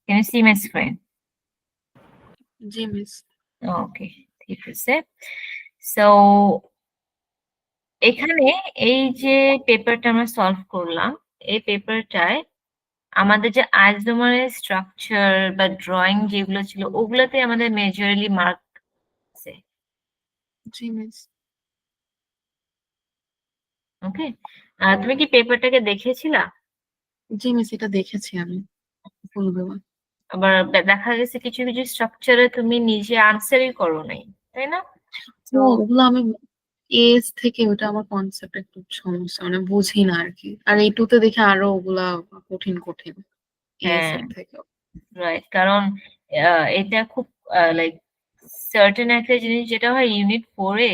Can you see my screen? G miss. Okay, ঠিক আছে। So এখানে এই যে পেপারটা আমরা সলভ করলাম, এই পেপারটায় আমাদের যে আইসোমারের স্ট্রাকচার বা ড্রয়িং যেগুলো ছিল ওগুলোতে আমাদের মেজরলি মার্ক আছে। জি মিস। ওকে, তুমি কি পেপারটাকে দেখেছিলা? জি মিস, এটা দেখেছি আমি ফুলগুলো। আবার দেখা গেছে কিছু কিছু স্ট্রাকচারে তুমি নিজে আনসারই করো নাই, তাই না? তো ওগুলো আমি এস থেকে, ওটা আমার কনসেপ্ট একটু সমস্যা, মানে বুঝি না আর কি। আর এই টুতে দেখে আরো ওগুলা কঠিন কঠিন এস হ্যাঁ, এর থেকে। রাইট, কারণ এটা খুব লাইক সার্টেন একটা জিনিস যেটা হয় ইউনিট 4-এ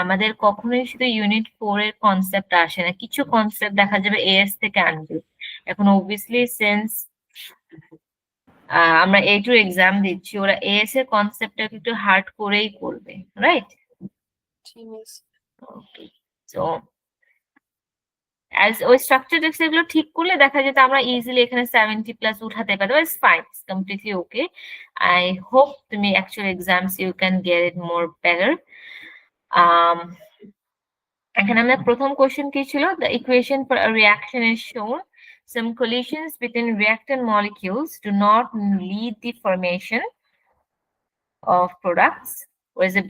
আমাদের কখনোই শুধু ইউনিট 4 এর কনসেপ্ট আসে না, কিছু কনসেপ্ট দেখা যাবে এএস থেকে আনবে। এখন অবভিয়াসলি সেন্স আমরা A2 এক্সাম দিচ্ছি, ওরা এএস এর কনসেপ্টটাকে একটু হার্ড করেই করবে, রাইট? জি মিস। ওকে, সো অ্যাজ ওই স্ট্রাকচার এগুলো ঠিক করলে দেখা যেত আমরা ইজিলি এখানে 70+ উঠাতে পারবো। It's fine, it's completely okay. I hope তুমি actual exams you can get it more better. এখানে আমাদের প্রথম কোশ্চেন কি ছিল? The equation for a reaction is shown, some collisions between reactant molecules do not lead the formation of products. Was the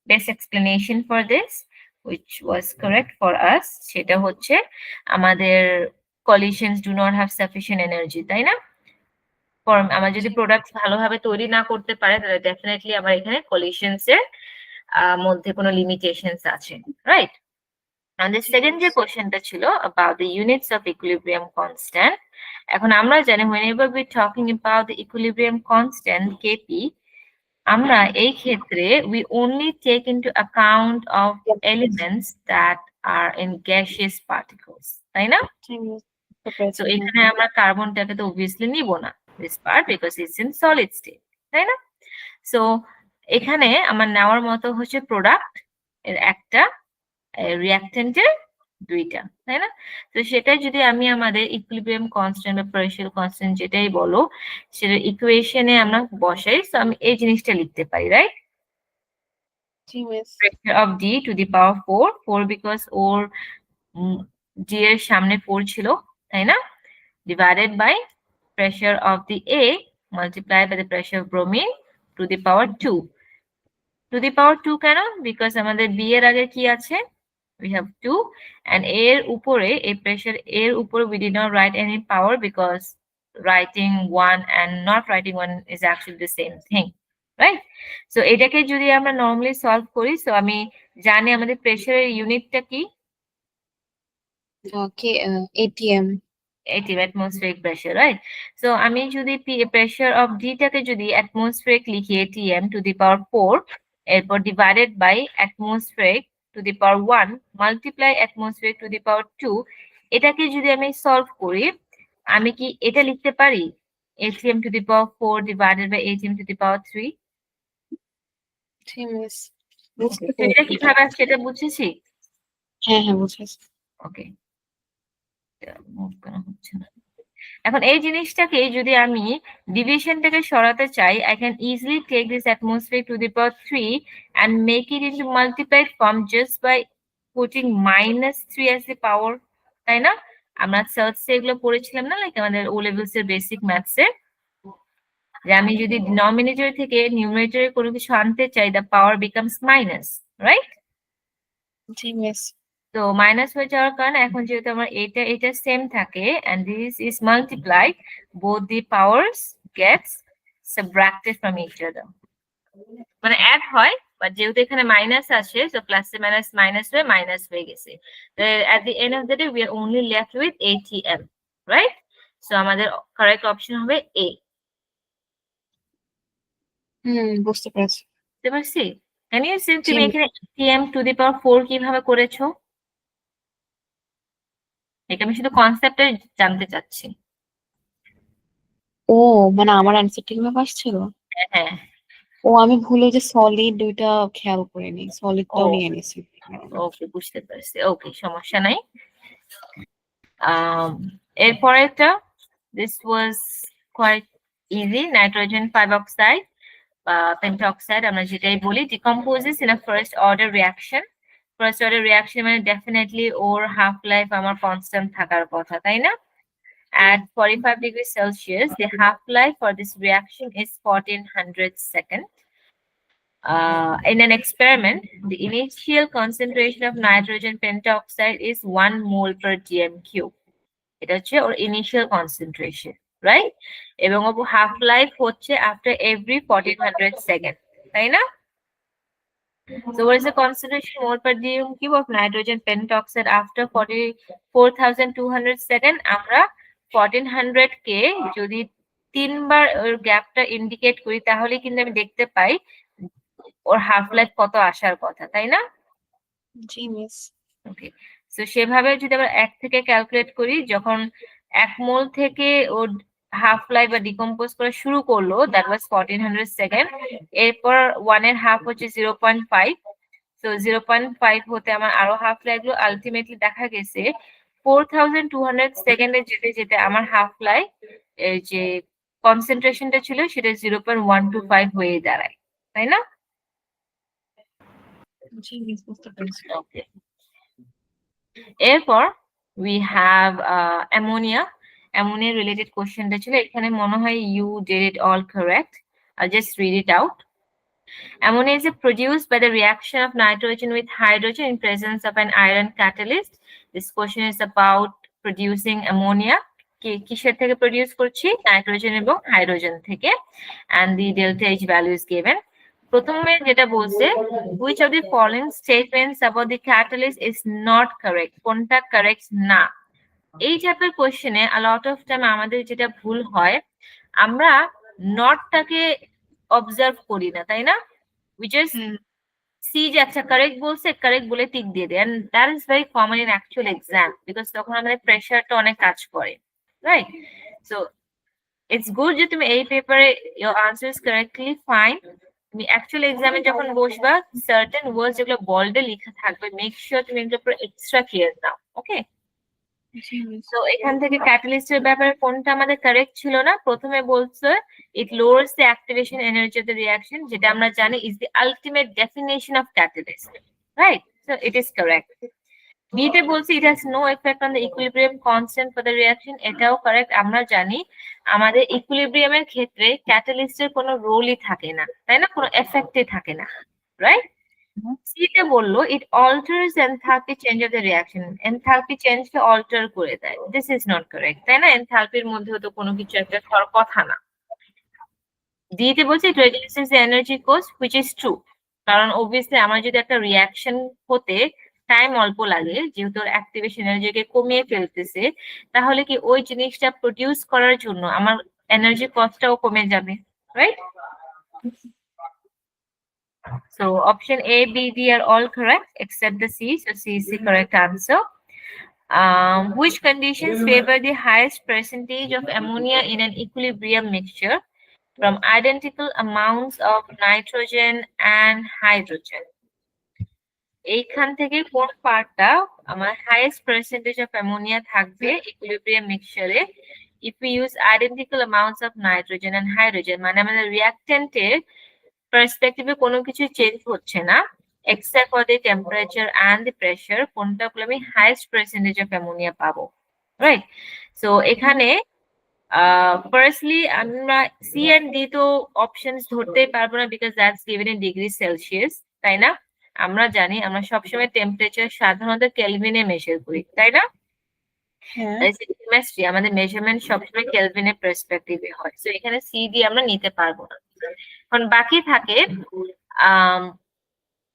best explanation for this, which was correct for us. সেটা হচ্ছে আমাদের collisions do not have sufficient energy, তাই না? আমরা যদি product ভালোভাবে তৈরি না করতে পারে তাহলে ডেফিনেটলি আমার এখানে collisions এর মধ্যে কোনো লিমিটেশনস আছে, রাইট? আমাদের সেকেন্ড যে কোশ্চেনটা ছিল about the units of equilibrium constant. এখন আমরা জানি whenever we talking about the equilibrium constant Kp, আমরা এই ক্ষেত্রে we only take into account of elements that are in gaseous particles, তাই না? তো এখানে আমরা কার্বনটাকে তো obviously নিব না this part because it's in solid state, তাই না? সো এখানে আমার নেওয়ার মতো হচ্ছে প্রোডাক্ট এর একটা, রিঅ্যাকট্যান্টের দুইটা, তাই না? তো সেটা যদি আমি আমাদের ইকুইলিব্রিয়াম কনস্ট্যান্ট বা প্রেশার কনস্ট্যান্ট যেটাই বলো সেটা ইকুয়েশনে আমরা বসাই, তো আমি এই জিনিসটা লিখতে পারি, right? pressure of D to the power 4 because or D এর সামনে 4 ছিল, তাই না? divided by pressure of the A multiplied by the pressure of bromine to the power 2. To the power 2 কেন? because আমাদের B এর আগে কি আছে? We have 2 and এর উপরে এই pressure এর উপরে we did not write any power because writing 1 and not writing 1 is actually the same thing, right? So এটাকে যদি আমরা normally solve করি, so আমি জানি আমাদের pressure এর ইউনিটটা কি? ওকে, ATM. ATM, atmospheric pressure, right? So আমি যদি pressure of D টাকে যদি atmospheric লিখি ATM to the power 4 এরপর divided by atmospheric to the power 1 multiply atmospheric to the power 2, এটাকে যদি আমি সলভ করি আমি কি এটা লিখতে পারি ATM to the power 4 divided by ATM to the power 3? এটা কিভাবে আসছে এটা বুঝেছি? হ্যাঁ হ্যাঁ বুঝেছি। ওকে, মুভ করা হচ্ছে না। এখন এই জিনিসটাকে যদি আমি ডিভিশনটাকে সরাতে চাই, I can easily take this atmosphere to the power 3 and make it into multiplied form just by putting -3 as the power, তাই না? আমরা সার্চে এগুলো পড়েছিলাম না, লাইক আমাদের ও লেভেলস এর বেসিক ম্যাথসে, যে আমি যদি ডিনোমিনেটর থেকে নিউমারেটরে কোনো কিছু আনতে চাই the power becomes minus, right? G miss. তো মাইনাস হয়ে যাওয়ার কারণে এখন যেহেতু আমার এটা সেম থাকে and this is multiplied, both the powers gets subtracted from each other, মানে অ্যাড হয়, বাট যেহেতু এখানে মাইনাস আসে সো প্লাস এ মাইনাস হয়ে গেছে। at the end of the day we are only left with ATM, right? So আমাদের correct option হবে A। বুঝতে পেরেছি। বুঝতে পারছি? ক্যান ইউ সি তুমি এখানে ATM to the power 4 কিভাবে করেছো? এটা আমি শুধু কনসেপ্টটা জানতে চাচ্ছি। ও মানে আমার অ্যান্সার ঠিকভাবে আসছিল। হ্যাঁ, ও আমি ভুলে যে সলিড দুইটা খেয়াল করিনি, সলিডটাও ও নিয়ে নিছি। ওকে, বুঝতে পারছি। ওকে, সমস্যা নাই। এরপরেরটা, this was quite Easy, nitrogen 5 oxide pentoxide আমরা যেটাই বলি decomposes in a first order reaction. First order reaction মানে definitely ওর half life আমার constant থাকার কথা, তাই না? At 45 degrees Celsius, the half life for this reaction is 1400 seconds. In an experiment, the initial concentration of nitrogen pentoxide is 1 mole per dm cube. এটা হচ্ছে ওর initial concentration, right? এবং ও half life হচ্ছে after every 1400 second, তাই না? So what is the concentration mole per dm cube of nitrogen pentoxide after 44,200 second? আমরা 1400 কে যদি তিনবার ওর গ্যাপটা ইন্ডিকেট করি তাহলে কিন্তু আমি দেখতে পাই ওর হাফ লাইফ কত আসার কথা, তাই না? জি মিস। ওকে, সো সেভাবে যদি আমরা 1 থেকে ক্যালকুলেট করি, যখন 1 মোল থেকে ও হাফ লাইফ বা ডিকম্পোজ করা শুরু করলো, দ্যাট ওয়াজ 1400 সেকেন্ড। এরপর 1 এর হাফ হচ্ছে 0.5, সো 0.5 হতে আমার আরো হাফ লাগলো। আলটিমেটলি দেখা গেছে 4200 সেকেন্ডে যেতে যেতে আমার হাফ লাইফ এর যে কনসেন্ট্রেশনটা ছিল সেটা 0.125 হয়ে দাঁড়ায়, তাই না? জি মিস, বুঝতে পেরেছি। ওকে, এরপর we have ammonia. Ammonia related questionটা ছিল, এখানে মনে হয় you did it all correct. I'll just read it out. Ammonia is produced by the reaction of nitrogen with hydrogen in presence of an iron catalyst. This question is about producing ammonia. কিসের থেকে produce করছি? Nitrogen এবং hydrogen থেকে, and the delta H value is given. প্রথমে যেটা বলছে, which of the following statements about the catalyst is not correct? কোনটা correct না? এই টাইপের কোশ্চেনে a lot of time আমাদের যেটা ভুল হয়, আমরা নটটাকে অবজার্ভ করি না, তাই না? We just see যে আচ্ছা কারেক্ট বলছে, কারেক্ট বলে টিক দিয়ে দেয়, and that is very common in actual exam because তখন আমাদের প্রেশারটা অনেক কাজ করে, রাইট? সো ইটস গুড যে তুমি এই পেপারে your answer is correctly fine. তুমি অ্যাকচুয়াল এক্সামে যখন বসবা, সার্টেন ওয়ার্ডস যেগুলো বোল্ডে লেখা থাকবে, মেক শিওর তুমি এগুলোর উপর এক্সট্রা কেয়ার নাও, ওকে? সো এখান থেকে ক্যাটালিস্টের ব্যাপারে কোনটা আমাদের কারেক্ট ছিল না? প্রথমে বলছে it lowers the activation energy of the reaction, যেটা আমরা জানি is the ultimate definition of catalyst, right? So it is correct. B তে বলছে it has no effect on the equilibrium constant for the reaction, এটাও correct. আমরা জানি আমাদের ইকুইলিব্রিয়ামের ক্ষেত্রে ক্যাটালিস্টের কোনো রোলই থাকে না, তাই না? কোনো এফেক্টই থাকে না, রাইট? সি তে বললো it alters enthalpy change of the reaction, enthalpy চেঞ্জকে অল্টার করে দেয়। দিস ইজ নট কারেক্ট, তাই না? এনথালপির মধ্যে তো কোনো কিছু একটা হওয়ার কথা না। ডি তে বলছে ইট reduces the energy cost, which is true, কারণ অবভিয়াসলি আমার যদি একটা রিঅ্যাকশন হতে টাইম অল্প লাগে, যেহেতু অ্যাক্টিভেশন এনার্জিকে কমিয়ে ফেলতেছে, তাহলে কি ওই জিনিসটা প্রডিউস করার জন্য আমার এনার্জি কস্টটাও কমে যাবে, right? So option A, B, D are all correct except the C. So C is the correct answer. Which conditions favor the highest percentage of ammonia in an equilibrium mixture from identical amounts of nitrogen and hydrogen? এইখান থেকে কোন পার্টটা আমার highest percentage of ammonia থাকবে equilibrium মিক্সচারে if we use identical amounts of nitrogen and hydrogen, মানে আমাদের রিঅ্যাকট্যান্টের পার্সপেক্টিভে কোনো কিছু চেঞ্জ হচ্ছে না except for the temperature and the pressure, কোনটা বলে আমি হাইয়েস্ট পার্সেন্টেজ অফ অ্যামোনিয়া পাবো, রাইট? সো এখানে ফার্স্টলি আমরা সি এন্ড ডি তো অপশনস ধরতেই পারবো না because that's given in degree Celsius, তাই না? আমরা জানি আমরা সবসময় টেম্পারেচার সাধারণত কেলভিনে মেজার করি, তাই না? কেমিস্ট্রি আমাদের মেজারমেন্ট সবসময় কেলভিনের পার্সপেক্টিভে হয়, সো এখানে সি ডি আমরা নিতে পারবো না। এখন বাকি থাকে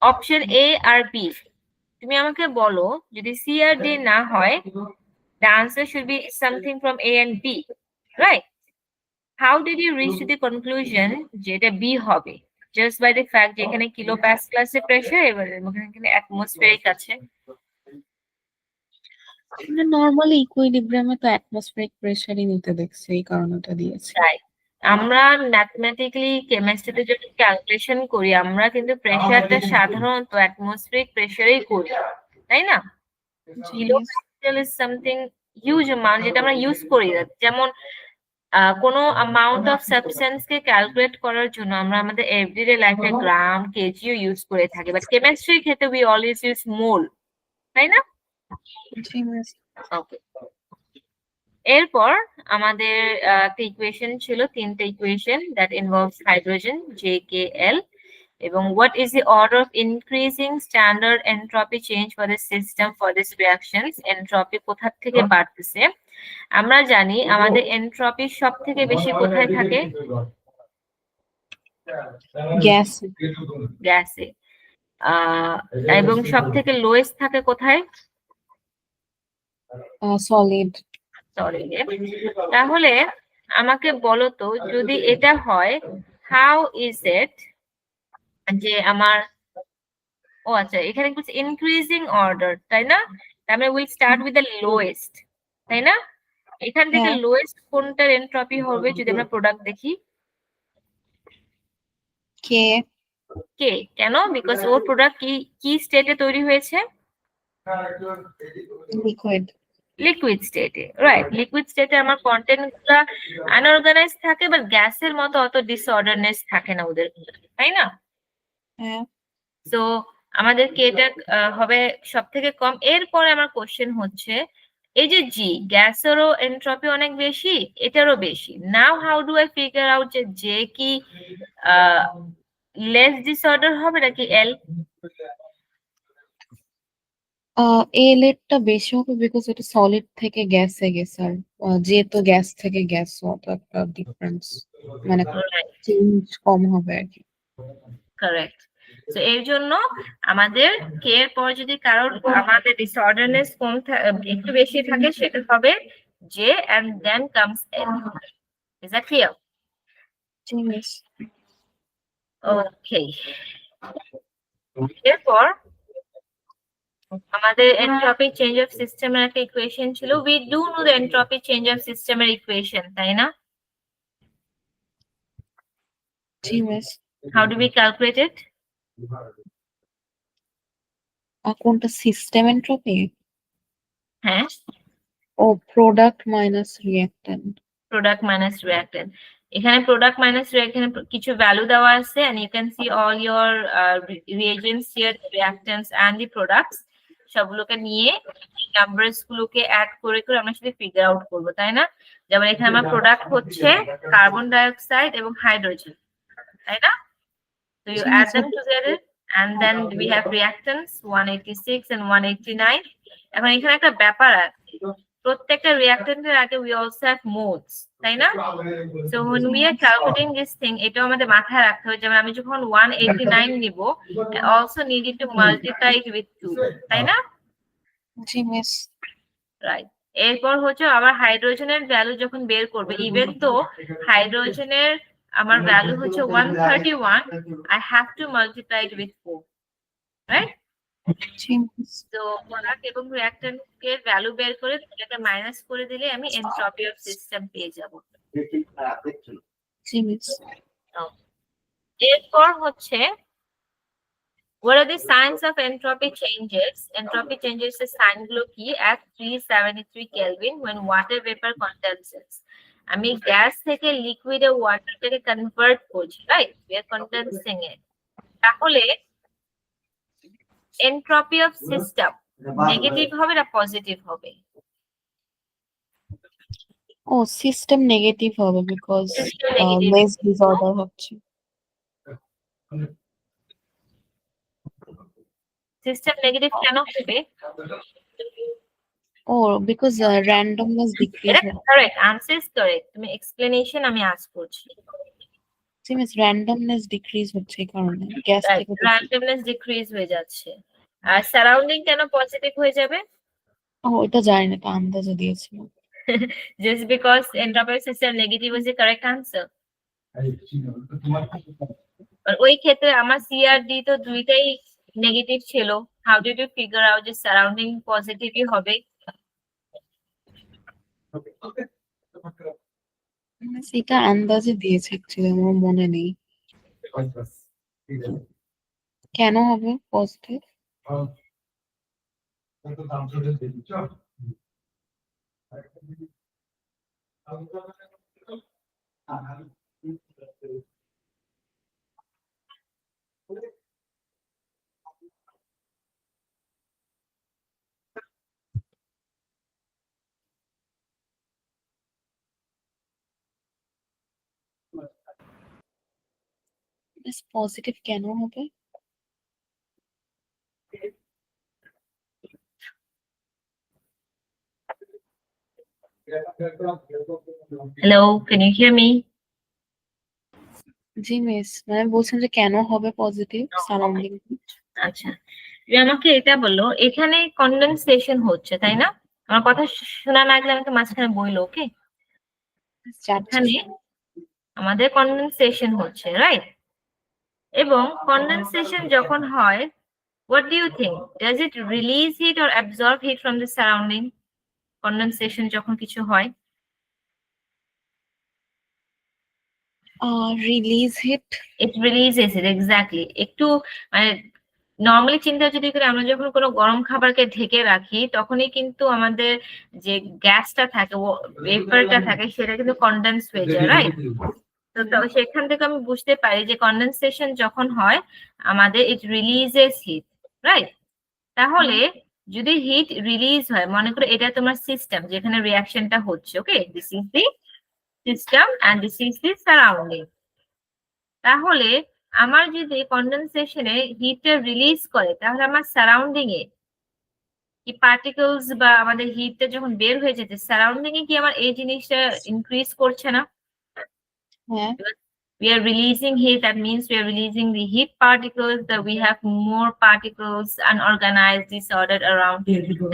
অপশন এ আর বি। তুমি আমাকে বলো যদি সি আর ডি না হয়, the answer should be something from A and B, right? How did you reach to the conclusion যে এটা B হবে? Just by the fact যে এখানে কিলো প্যাসকেল এর প্রেসার এবং এখানে অ্যাটমসফিয়ারিক আছে। আমরা নরমালি ইকুইলিব্রিয়ামে তো অ্যাটমসফিয়ারিক প্রেসারই নিতে দেখছি, এই কারণটা দিয়েছি। রাইট, আমরা ম্যাথমেটিক্যালি কেমিস্ট্রিতে যদি ক্যালকুলেশন করি আমরা কিন্তু প্রেসারটা সাধারণত অ্যাটমসফিয়ারিক প্রেসারেই করি, তাই না? Kilo Pascal is something huge amount যেটা আমরা ইউজ করি, যেমন কোনো অ্যামাউন্ট অফ সাবস্টেন্সকে ক্যালকুলেট করার জন্য আমরা আমাদের এভরিডে লাইফে গ্রাম কেজিও ইউজ করে থাকি, বাট কেমিস্ট্রির ক্ষেত্রে উই অলওয়েজ ইউজ মোল, তাই না? জি মিস। ওকে, এরপর আমাদের একটা ইকুয়েশন ছিল, তিনটে equation that involves hydrogen JKl, এবং what is the order of increasing standard entropy change for the system for this reactions? Entropy কোথা থেকে বাড়তেছে? আমরা জানি আমাদের এনট্রপি সব থেকে বেশি কোথায় থাকে? গ্যাস। গ্যাসে। এবং সব থেকে লোয়েস্ট থাকে কোথায়? সলিড। সলিডে। তাহলে আমাকে বলো তো, যদি এটা হয়, হাউ ইজ ইট যে আমার, ও আচ্ছা, এখানে কিছু ইনক্রিজিং অর্ডার, তাই না? তার মানে will start with the lowest, তাই না? এখান থেকে হ্যাঁ। লোয়েস্ট কোনটার এনট্রপি হবে যদি আমরা প্রোডাক্ট দেখি? কে। কে। কেন? বিকজ ওর প্রোডাক্ট কি স্টেটে তৈরি হয়েছে? লিকুইড। লিকুইড স্টেটে, রাইট। লিকুইড স্টেটে আমার কন্টেন্ট গুলা আনঅর্গানাইজ থাকে, বাট গ্যাসের মতো অত ডিসঅর্ডারনেস থাকে না ওদের, তাই না? হ্যাঁ। তো আমাদের কেটা হবে সব থেকে কম। এরপরে আমার কোশ্চেন হচ্ছে, এই যে জি, গ্যাসেরও এনট্রপি অনেক বেশি, এটারও বেশি। Now how do I figure out যে জে কি লেস ডিসঅর্ডার হবে নাকি এল? এল এরটা বেশি হবে বিকজ এটা সলিড থেকে গ্যাসে গেছে, আর যেহেতু গ্যাস থেকে গ্যাস, অত একটা ডিফারেন্স, মানে চেঞ্জ কম হবে আর কি। কারেক্ট। তো এর জন্য আমাদের কে এর পর যদি কারোর আমাদের ডিসঅর্ডারনেস কম একটু বেশি থাকে, সেটা হবে J and then comes L. Is that clear? জি মিস। ওকে, এরপর আমাদের এনট্রপি চেঞ্জ অফ সিস্টেমের একটা ইকুয়েশন ছিল। We do know the entropy change of সিস্টেমের ইকুয়েশন, তাই না? জি miss. How do we calculate it? কোনটা সিস্টেম এনট্রপি? হ্যাঁ, ও product minus reactant. Product minus reactant. এখানে প্রোডাক্ট মাইনাস এখানে কিছু ভ্যালু দেওয়া আছে, and you can see all your reagents here, the reactants and the products, সবগুলোকে নিয়ে নাম্বারস গুলোকে অ্যাড করে করে আমরা সেটা ফিগার আউট করব, তাই না? যেমন এখানে আমার প্রোডাক্ট হচ্ছে কার্বন ডাইঅক্সাইড এবং হাইড্রোজেন, তাই না? So you add them together and then we have reactants 186 and 189. এখন এখানে একটা ব্যাপার আছে, প্রত্যেকটা রিঅ্যাক্ট্যান্টের আগে we also have modes, তাই না? So when we are calculating this thing, এটা আমাদের মাথায় রাখতে হবে। যেমন আমি যখন 189 নিব, I also need it to multiply it with 2, তাই না? জি মিস। রাইট। এরপর হচ্ছে আবার হাইড্রোজেনের ভ্যালু যখন বের করবে, ইভেন তো হাইড্রোজেনের আমার ভ্যালু হচ্ছে 131, I have to multiply it with 4, right? G miss. তো প্রোডাক্ট এবং রিঅ্যাক্ট্যান্ট এর ভ্যালু বের করে এটাকে মাইনাস করে দিলে আমি এনট্রপি অফ সিস্টেম পেয়ে যাব। জি মিস। এরপর হচ্ছে, what are the signs of entropy changes? Entropy changes এর সাইন গুলো কি? at 373 Kelvin when water vapor condenses, আমি গ্যাস থেকে লিকুইডে ওয়াটারটাকে কনভার্ট করছি, right? we are condensing it. তাহলে এনট্রপি অফ সিস্টেম নেগেটিভ হবে না পজিটিভ হবে? ও সিস্টেম নেগেটিভ হবে বিকজ Negative. লেস ডিসঅর্ডার হচ্ছে। সিস্টেম নেগেটিভ কেন হবে? ও বিকজ র্যান্ডমনেস ডিক্রিজ এটা কারেক্ট, আনসার ইজ কারেক্ট। তুমি এক্সপ্লেনেশন আমি আজ করছি। জি মিস, র্যান্ডমনেস ডিক্রিজ হচ্ছে এই কারণে গ্যাস থেকে। র্যান্ডমনেস ডিক্রিজ হয়ে যাচ্ছে। আর সারাউন্ডিং কেন পজিটিভ হয়ে যাবে? ও এটা জানি না, এটা আন্দাজে দিয়েছিলাম। just because entropy system negative is the correct answer. আর ওই ক্ষেত্রে আমার সিআরডি তো দুইটাই নেগেটিভ ছিল, how did you figure out যে সারাউন্ডিং পজিটিভই হবে? এটা আন্দাজে দিয়েছে, অ্যাকচুয়ালি আমার মনে নেই কেন হবে পজিটিভ। পজিটিভ কেন হবে? Hello, can you hear me? G miss, মানে বলছেন যে কেন হবে পজিটিভ সারাউন্ডিং? আচ্ছা, তুমি আমাকে এটা বললো, এখানে কন্ডেনসেশন হচ্ছে তাই না? আমার কথা শোনা না গেলে আমাকে মাঝখানে বললো, ওকে? যাচ্ছে। এখানে আমাদের কন্ডেনসেশন হচ্ছে, রাইট? এবং কন্ডেনসেশন যখন হয়, what do you think? Does it release heat or absorb heat from the surrounding? Condensation যখন কিছু হয়, release heat. it releases it, exactly. একটু মানে নর্মালি চিন্তা যদি করি, আমরা যখন কোনো গরম খাবারকে ঢেকে রাখি তখনই কিন্তু আমাদের যে গ্যাসটা থাকে, ভেপারটা থাকে, সেটা কিন্তু কন্ডেন্স হয়ে যায়, রাইট? তো সেখান থেকে আমি বুঝতে পারি যে কন্ডেনসেশন যখন হয় আমাদের ইট রিলিজেস হিট, রাইট? তাহলে যদি হিট রিলিজ হয়, মনে করো এটা তোমার সিস্টেম যেখানে রিয়াকশনটা হচ্ছে, okay? This is the system and this is the surrounding. তাহলে আমার যদি কন্ডেনসেশনে হিটটা রিলিজ করে, তাহলে আমার সারাউন্ডিং এ কি পার্টিকেলস বা আমাদের হিটটা যখন বের হয়ে যেতে, সারাউন্ডিং এ কি আমার এই জিনিসটা ইনক্রিজ করছে না? হ্যাঁ। We are releasing heat, that means we are releasing the heat particles, that we have more particles unorganized disordered around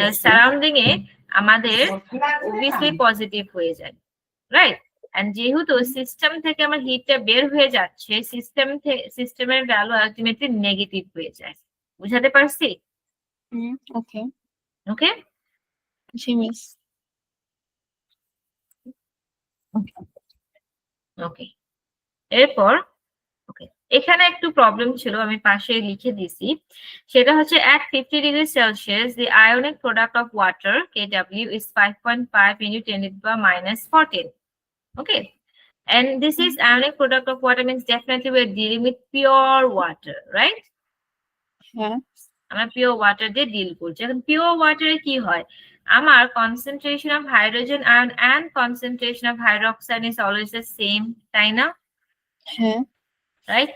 the surrounding এ আমাদের obviously পজিটিভ হয়ে যায়, রাইট? এন্ড যেহেতু সিস্টেম থেকে আমার হিটটা বের হয়ে যাচ্ছে, সিস্টেমের ভ্যালু আলটিমেটলি নেগেটিভ হয়ে যায়। বুঝাতে পারছি? ওকে। ওকে, জি মিস। ওকে। এরপর ওকে, এখানে একটু প্রবলেম ছিল, আমি পাশে লিখে দিছি। সেটা হচ্ছে at 50 degrees Celsius the ionic product of water Kw is 5.5 into 10 to the power minus 14. Okay, and this is ionic product of water, means definitely we are dealing with pure water, right? হ্যাঁ। আমরা pure water দিয়ে deal করছি। এখন pure ওয়াটারে কি হয়, আমার concentration of hydrogen ion and concentration of hydroxide is always the same, তাই না? হ্যাঁ। রাইট?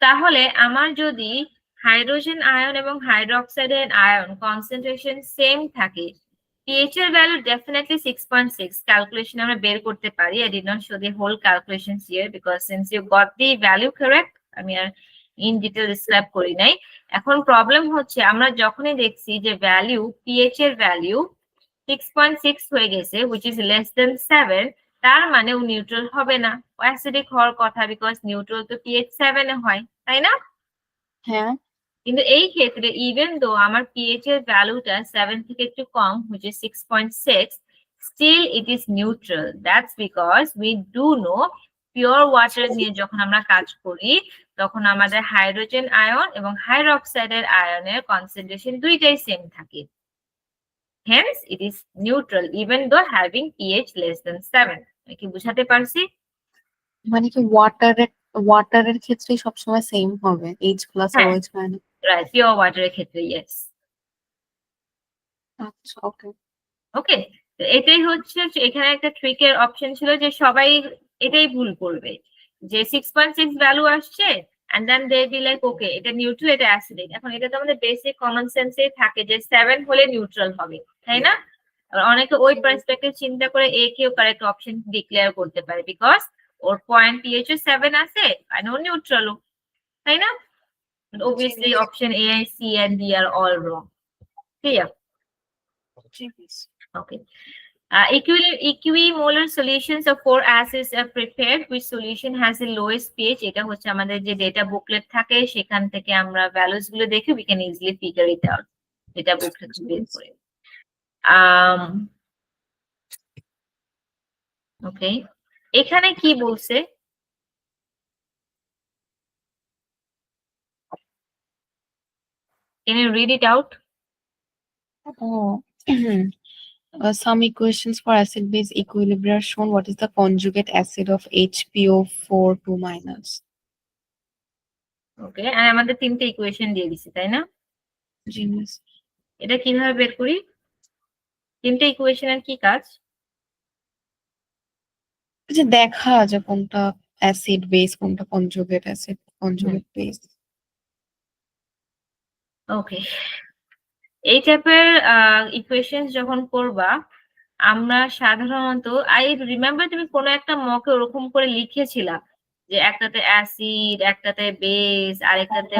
তাহলে আমার যদি হাইড্রোজেন আয়ন এবং হাইড্রোক্সাইডের আয়ন কনসেন্ট্রেশন সেম থাকে, pH এর ভ্যালু ডেফিনেটলি 6.6 ক্যালকুলেশন আমরা বের করতে পারি। I did not show the whole calculations here because since you got the value correct, আমি আর ইন ডিটেল ডিসক্রাইব করি নাই। এখন প্রবলেম হচ্ছে আমরা যখনই দেখছি যে ভ্যালু, pH এর ভ্যালু 6.6 হয়ে গেছে which is less than 7, তার মানে ও নিউট্রাল হবে না, ও অ্যাসিডিক হওয়ার কথা, বিকজ নিউট্রাল তো pH 7 এ হয়, তাই না? হ্যাঁ। কিন্তু এই ক্ষেত্রে ইভেন দো আমার pH এর ভ্যালুটা 7 থেকে একটু কম, which is 6.6, still it is neutral. That's because we do know pure water নিয়ে যখন আমরা কাজ করি তখন আমাদের হাইড্রোজেন আয়ন এবং হাইড্রোক্সাইডের আয়নের কনসেন্ট্রেশন দুইটাই সেম থাকে। Hence, it is neutral even though having pH less than 7. আমি কি বুঝাতে পারছি? মানে কি ওয়াটারের ক্ষেত্রে সবসময় সেম হবে, এইচ প্লাস হ্যাঁ, ওএইচ মাইনাস? রাইট, পিওর ওয়াটারের ক্ষেত্রে ইয়েস। আচ্ছা, ওকে। ওকে, তো এটাই হচ্ছে এখানে একটা ট্রিকের অপশন ছিল যে সবাই এটাই ভুল করবে, যে 6.6 ভ্যালু আসছে and then they be like okay এটা নিউট্রাল, এটা অ্যাসিডিক। এখন এটা তো আমাদের বেসিক কমন সেন্সে থাকে যে 7 হলে নিউট্রাল হবে, তাই না? আর অনেকে ওই পার্সপেক্টিভ চিন্তা করে এ কেও কারেক্ট অপশন ডিক্লেয়ার করতে পারে, বিকজ ওর পয়েন্ট পিএইচ 7 আছে আর ও নিউট্রাল, তাই না? Obviously option A, C and D are all wrong. Clear? Okay. Equimolar solutions of 4 acids are prepared which solution has the lowest pH. এটা হচ্ছে আমাদের যে data booklet থাকে সেখান থেকে আমরা ভ্যালুস গুলো দেখে we can easily figure it out. Data booklet বের করে। ওকে, এখানে কি বলছে? Can you read it out? O Some equations for acid-base equilibrium are shown. What is the conjugate acid of HPO4 2 minus? ওকে, আর আমাদের তিনটে ইকুয়েশন দিয়ে দিছি, তাই না? Genius. এটা কিভাবে বের করি? তিনটে ইকুয়েশনের কি কাজ? যে দেখা যে কোনটা অ্যাসিড বেস কোনটা কনজুগেট অ্যাসিড কনজুগেট বেস। ওকে, এই টাইপের ইকুয়েশন যখন করবা, আমরা সাধারণত আই রিমেম্বার তুমি কোনো একটা মকে ওরকম করে লিখেছিলা যে একটাতে অ্যাসিড, একটাতে বেস, আরেকটাতে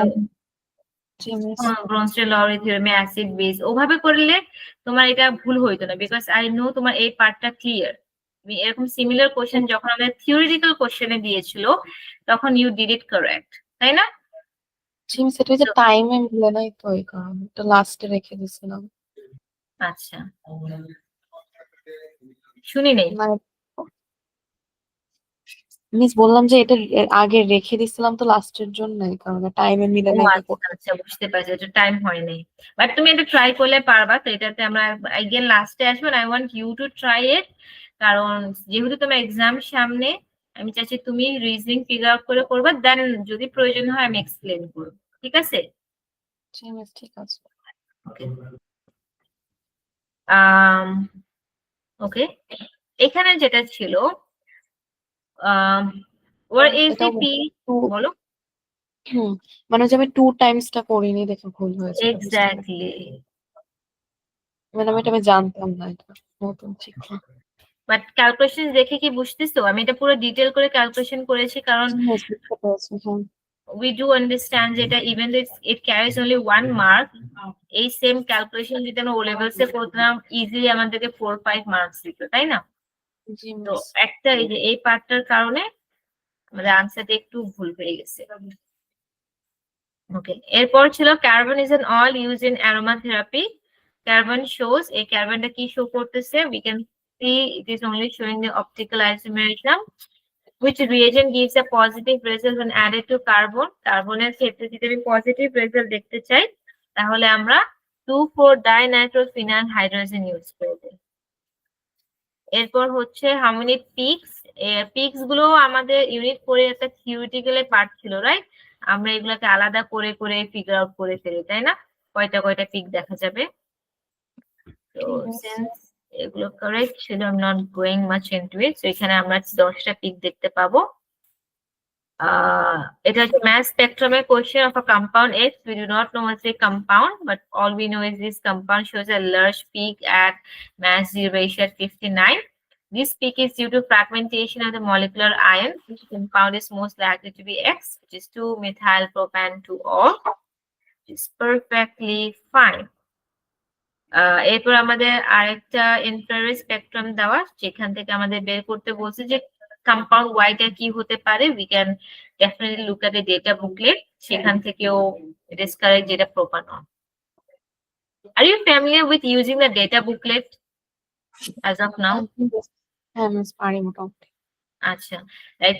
ব্রনস্টেড লরি থিওরেমে অ্যাসিড বেস, ওভাবে করলে তোমার এটা ভুল হইতো না, বিকজ আই নো তোমার এই পার্টটা ক্লিয়ার। তুমি এরকম সিমিলার কোশ্চেন যখন আমাদের থিওরিটিক্যাল কোশ্চেনে দিয়েছিল তখন ইউ ডিড ইট কারেক্ট, তাই না? জিমস এটা যে টাইমে মিলে নাই তো এই কারণে এটা লাস্টে রেখে দিয়েছিলাম। আচ্ছা, শুনি নেই। মিস বললাম যে এটা আগে রেখে দিয়েছিলাম তো লাস্টের জন্য এই কারণে টাইমে মিলে ও নাই আচ্ছা আচ্ছা, বুঝতে পারছি, এটা টাইম হয় নাই, বাট তুমি এটা ট্রাই করলে পারবা। তো এটাতে আমরা again লাস্টে আসবো, I want you to try it, কারণ যেহেতু তোমার এক্সাম সামনে, আমি চাচ্ছি তুমি রিজনিং ফিগার আউট করে করবা, দেন যদি প্রয়োজন হয় আমি এক্সপ্লেন করবো, ঠিক আছে? ঠিক আছে। ওকে, এখানে যেটা ছিল ওয়ার ইজ দি পি, বলো। মানে যে আমি 2 টাইমসটা করিনি দেখে ভুল হয়েছে এটা বুঝতে পারছি। এক্স্যাক্টলি, মানে আমি জানতাম না এটা নতুন ঠিক না। বাট ক্যালকুলেশন দেখে কি বুঝতেছো? আমি এটা পুরো ডিটেল করে ক্যালকুলেশন করেছি, কারণ বুঝতে পেরেছি, হ্যাঁ। we do understand যেটা even though it carries only 1 mark, এই সেম ক্যালকুলেশন যদি আমরা ও লেভেলস এ করতাম ইজিলি আমাদেরকে 4-5 মার্কস দিত, তাই না? জি তো মিস। একটা এই যে এই পার্টটার কারণে আমাদের আনসারটা একটু ভুল হয়ে গেছে। ওকে, এরপর ছিল carbon is an oil used in aroma therapy. Carbon shows, এই কার্বনটা কি শো করতেছে? we can see it is only showing the optical isomerism. Which reagent gives a positive result when added to carbon? কার্বনের ক্ষেত্রে যদি আমি positive result দেখতে চাই তাহলে আমরা 2,4-dinitrophenyl হাইড্রোজেন ইউজ করব। এরপর হচ্ছে হাউ মেনি পিকস, পিকস গুলো আমাদের ইউনিট 4 এর একটা থিওরিটিক্যালি পার্ট ছিল, রাইট? আমরা এগুলোকে আলাদা করে করে ফিগার আউট করে ফেলি, তাই না? কয়টা কয়টা পিক দেখা যাবে। তো সিন্স এগুলো কারেক্ট ছিল, I am not going much into it, so এখানে আমরা 10টা পিক দেখতে পাবো। It is mass spectrometric question of a compound X. We do not know what's a compound, but all we know is this compound shows a large peak at mass zero ratio at 59. This peak is due to fragmentation of the molecular ion. Which compound is most likely to be X, which is 2-methyl-propan-2-ol, which is perfectly fine. এরপর আমাদের আরেকটা infrared spectrum দেওয়া, যেখান থেকে আমাদের বের করতে বলছে যে কম্পাউন্ড ওয়াইটা কি হতে পারে। We can definitely look at the data booklet, সেখান থেকেও ইট ইজ কারেক্ট যেটা propanol. Are you familiar with using the data booklet as of now? হ্যাঁ মিস পারি মোটামুটি। আচ্ছা,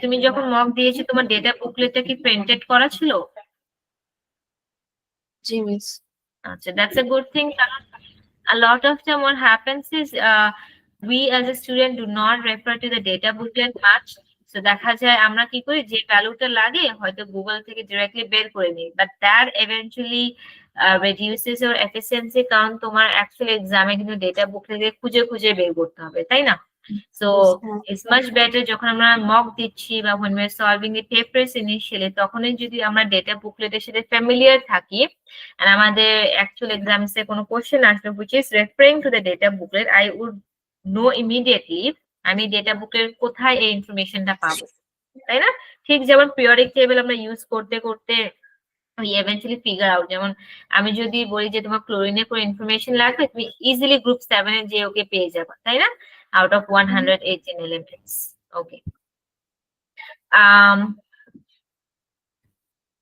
তুমি যখন মক দিয়েছো তোমার ডেটা বুকলেটটা কি প্রিন্টেড করা ছিল? জি মিস। আচ্ছা, দ্যাটস a good thing, কারণ a lot of time what happens is we as a student do not refer to the data booklet much. So দেখা যায় আমরা কি করি, যে ভ্যালুটা লাগে হয়তো গুগল থেকে ডিরেক্টলি বের করে নিই, but that eventually reduces your efficiency, কারণ তোমার অ্যাকচুয়ালি এক্সামে কিন্তু ডেটা বুকলেটে খুঁজে খুঁজে বের করতে হবে, তাই না? So it's much better যখন আমরা মক দিচ্ছি বা when we're solving the papers initially, তখনই যদি আমরা ডেটা বুকলেটের সাথে ফ্যামিলিয়ার থাকি and আমাদের অ্যাকচুয়াল এক্সামস এ কোনো কোশ্চেন আসবে which is referring to the data booklet, I would know immediately আমি ডেটা বুকের কোথায় এই ইনফরমেশনটা পাবো, তাই না? ঠিক যেমন পিরিয়ডিক টেবিল আমরা ইউজ করতে করতে eventually figure out, যেমন আমি যদি বলি যে তোমার ক্লোরিনের কোনো ইনফরমেশন লাগবে, তুমি ইজিলি গ্রুপ 7 এর যে ওকে পেয়ে যাবে, তাই না? out of 118 elements. Okay.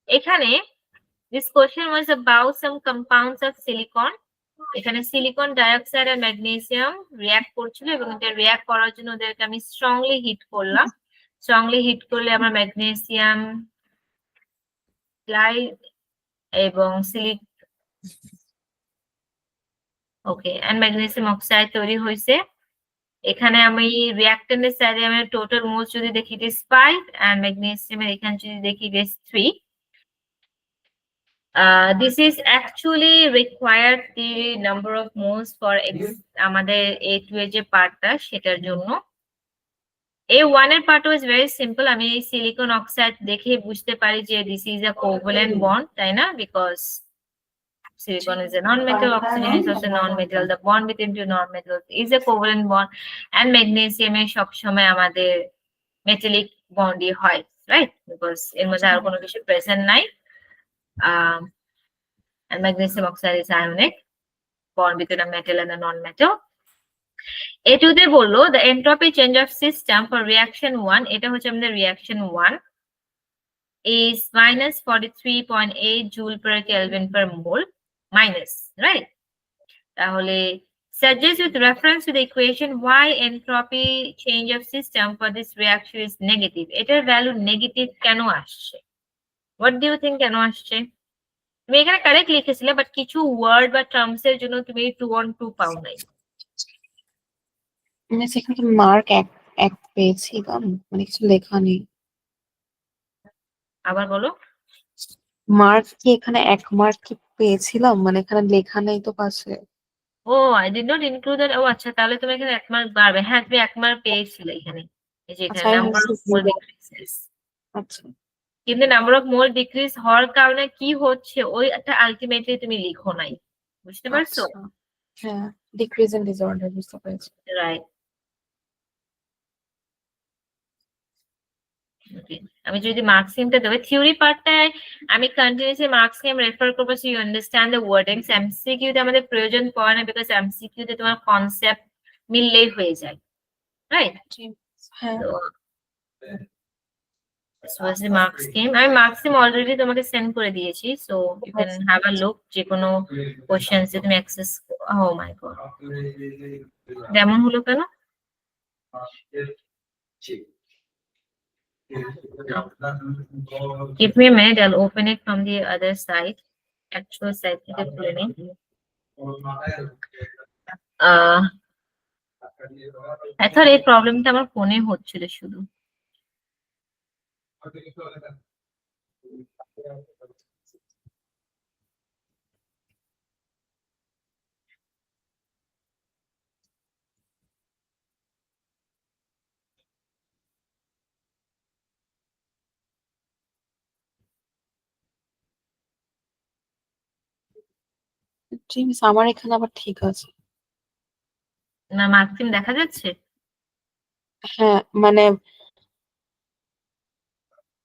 এখানে this question was about some compounds of silicon. এখানে সিলিকন ডাইঅক্সাইড আর ম্যাগনেসিয়াম রিঅ্যাক্ট করছিল এবং এটা রিঅ্যাক্ট করার জন্য ওদেরকে আমি স্ট্রংলি হিট করলাম। স্ট্রংলি হিট করলে আমরা ম্যাগনেসিয়াম এবং ওকে, এন্ড ম্যাগনেসিয়াম অক্সাইড তৈরি হয়েছে। এখানে আমি রিঅ্যাক্ট্যান্টের সাইডে আমি টোটাল মোলস যদি দেখি ইট ইজ 5 এন্ড ম্যাগনেসিয়ামের এখানে যদি দেখি it is 3. This is actually required the number of moles for আমাদের A2 এর যে পার্টটা সেটার জন্য। A1 এর part was very simple. আমি এই সিলিকন অক্সাইড দেখে বুঝতে পারি যে this is a covalent bond, তাই না? Because silicon is a non-metal, oxygen is also non-metal. The bond between two non-metals is a covalent bond, and magnesium এ সবসময় আমাদের metallic bond হয়, right? Because এর মধ্যে আর কোনো কিছু present নাই। And magnesium oxide is ionic bond between a metal and a non-metal. A2 তে বললো the entropy change of system for reaction 1, এটা হচ্ছে আমাদের reaction 1, is minus 43.8 joule per Kelvin per mole, minus, right? তাহলে suggest with reference to the equation why entropy change of system for this reaction is negative. এটার value negative কেন আসছে? What do you think কেন আসছে? তুমি এখানে correct লিখেছিলে, but কিছু word বা টার্মস এর জন্য তুমি 2 on 2 পাও নাই। মানে সেখানে মার্ক এক পেয়েছিলাম, মানে কিছু লেখা নেই। আবার বলো। মার্ক কি এখানে 1 মার্ক কি পেয়েছিলাম, মানে এখানে লেখা নেই তো পাশে। Oh, I did not include that. ও আচ্ছা, তাহলে তুমি এখানে 1 মার্ক বাড়বে। হ্যাঁ, তুমি 1 মার্ক পেয়েছিলে এখানে। এই যে আচ্ছা, এখানে আমি নাম্বার অফ ভাবছি মোল zero। ডিক্রিজেস। আচ্ছা কিন্তু নাম্বার অফ মোল ডিক্রিজ হওয়ার কারণে কি হচ্ছে ওইটা আলটিমেটলি তুমি লিখো নাই। বুঝতে পারছো? আচ্ছা, হ্যাঁ, ডিক্রিজ ইন ডিসঅর্ডার বুঝতে পেরেছি। রাইট। আমি যদি মার্কসিমটা দেবো, থিওরি পার্টটায় আমি কন্টিনিউসলি মার্কসিম রেফার করবো, so you understand the wordings. MCQ তে আমাদের প্রয়োজন পড়ে না, বিকজ এমসিকিউ তে তোমার কনসেপ্ট মিললেই হয়ে যায়, রাইট? হ্যাঁ, তো this was the mark scheme. আমি mark scheme already তোমাকে সেন্ড করে দিয়েছি, so you can have a look. যে কোনো কোশ্চেন্স তুমি অ্যাক্সেস। oh my god, যেমন হলো কেন? Give me a minute, I'll open it from the other side. Actual side থেকে খুলে নিই। এখন এই প্রবলেমটা আমার ফোনে হচ্ছিল শুধু। জিমস আমার এখানে আবার ঠিক আছে। না, মার্ক স্কিম দেখা যাচ্ছে? হ্যাঁ, মানে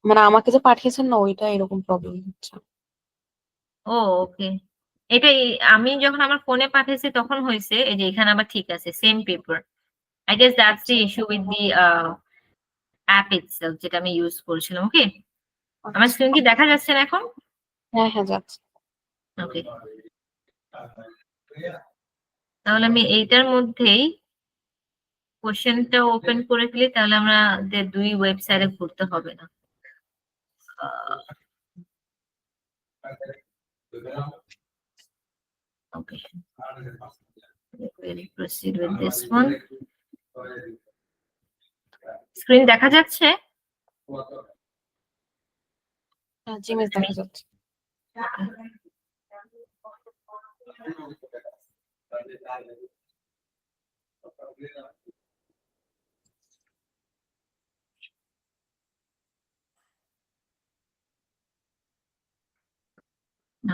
মানে আমাকে যে পাঠিয়েছেন না, ওইটা এরকম প্রবলেম হচ্ছে। ও ওকে, এটাই আমি যখন আমার ফোনে পাঠিয়েছি তখন হয়েছে। এই যে এখানে আবার ঠিক আছে, same paper. I guess that's the issue with the app itself, যেটা আমি ইউজ করছিলাম। ওকে, আমার স্ক্রিন কি দেখা যাচ্ছে না এখন? হ্যাঁ হ্যাঁ, যাচ্ছে। ওকে, তাহলে আমি এইটার মধ্যেই কোশ্চেনটা ওপেন করে ফেলি, তাহলে আমরা দুই ওয়েবসাইটে ঘুরতে হবে না। ওকে, we'll proceed with this one. Screen দেখা যাচ্ছে? হ্যাঁ, জিমস দেখা যাচ্ছে।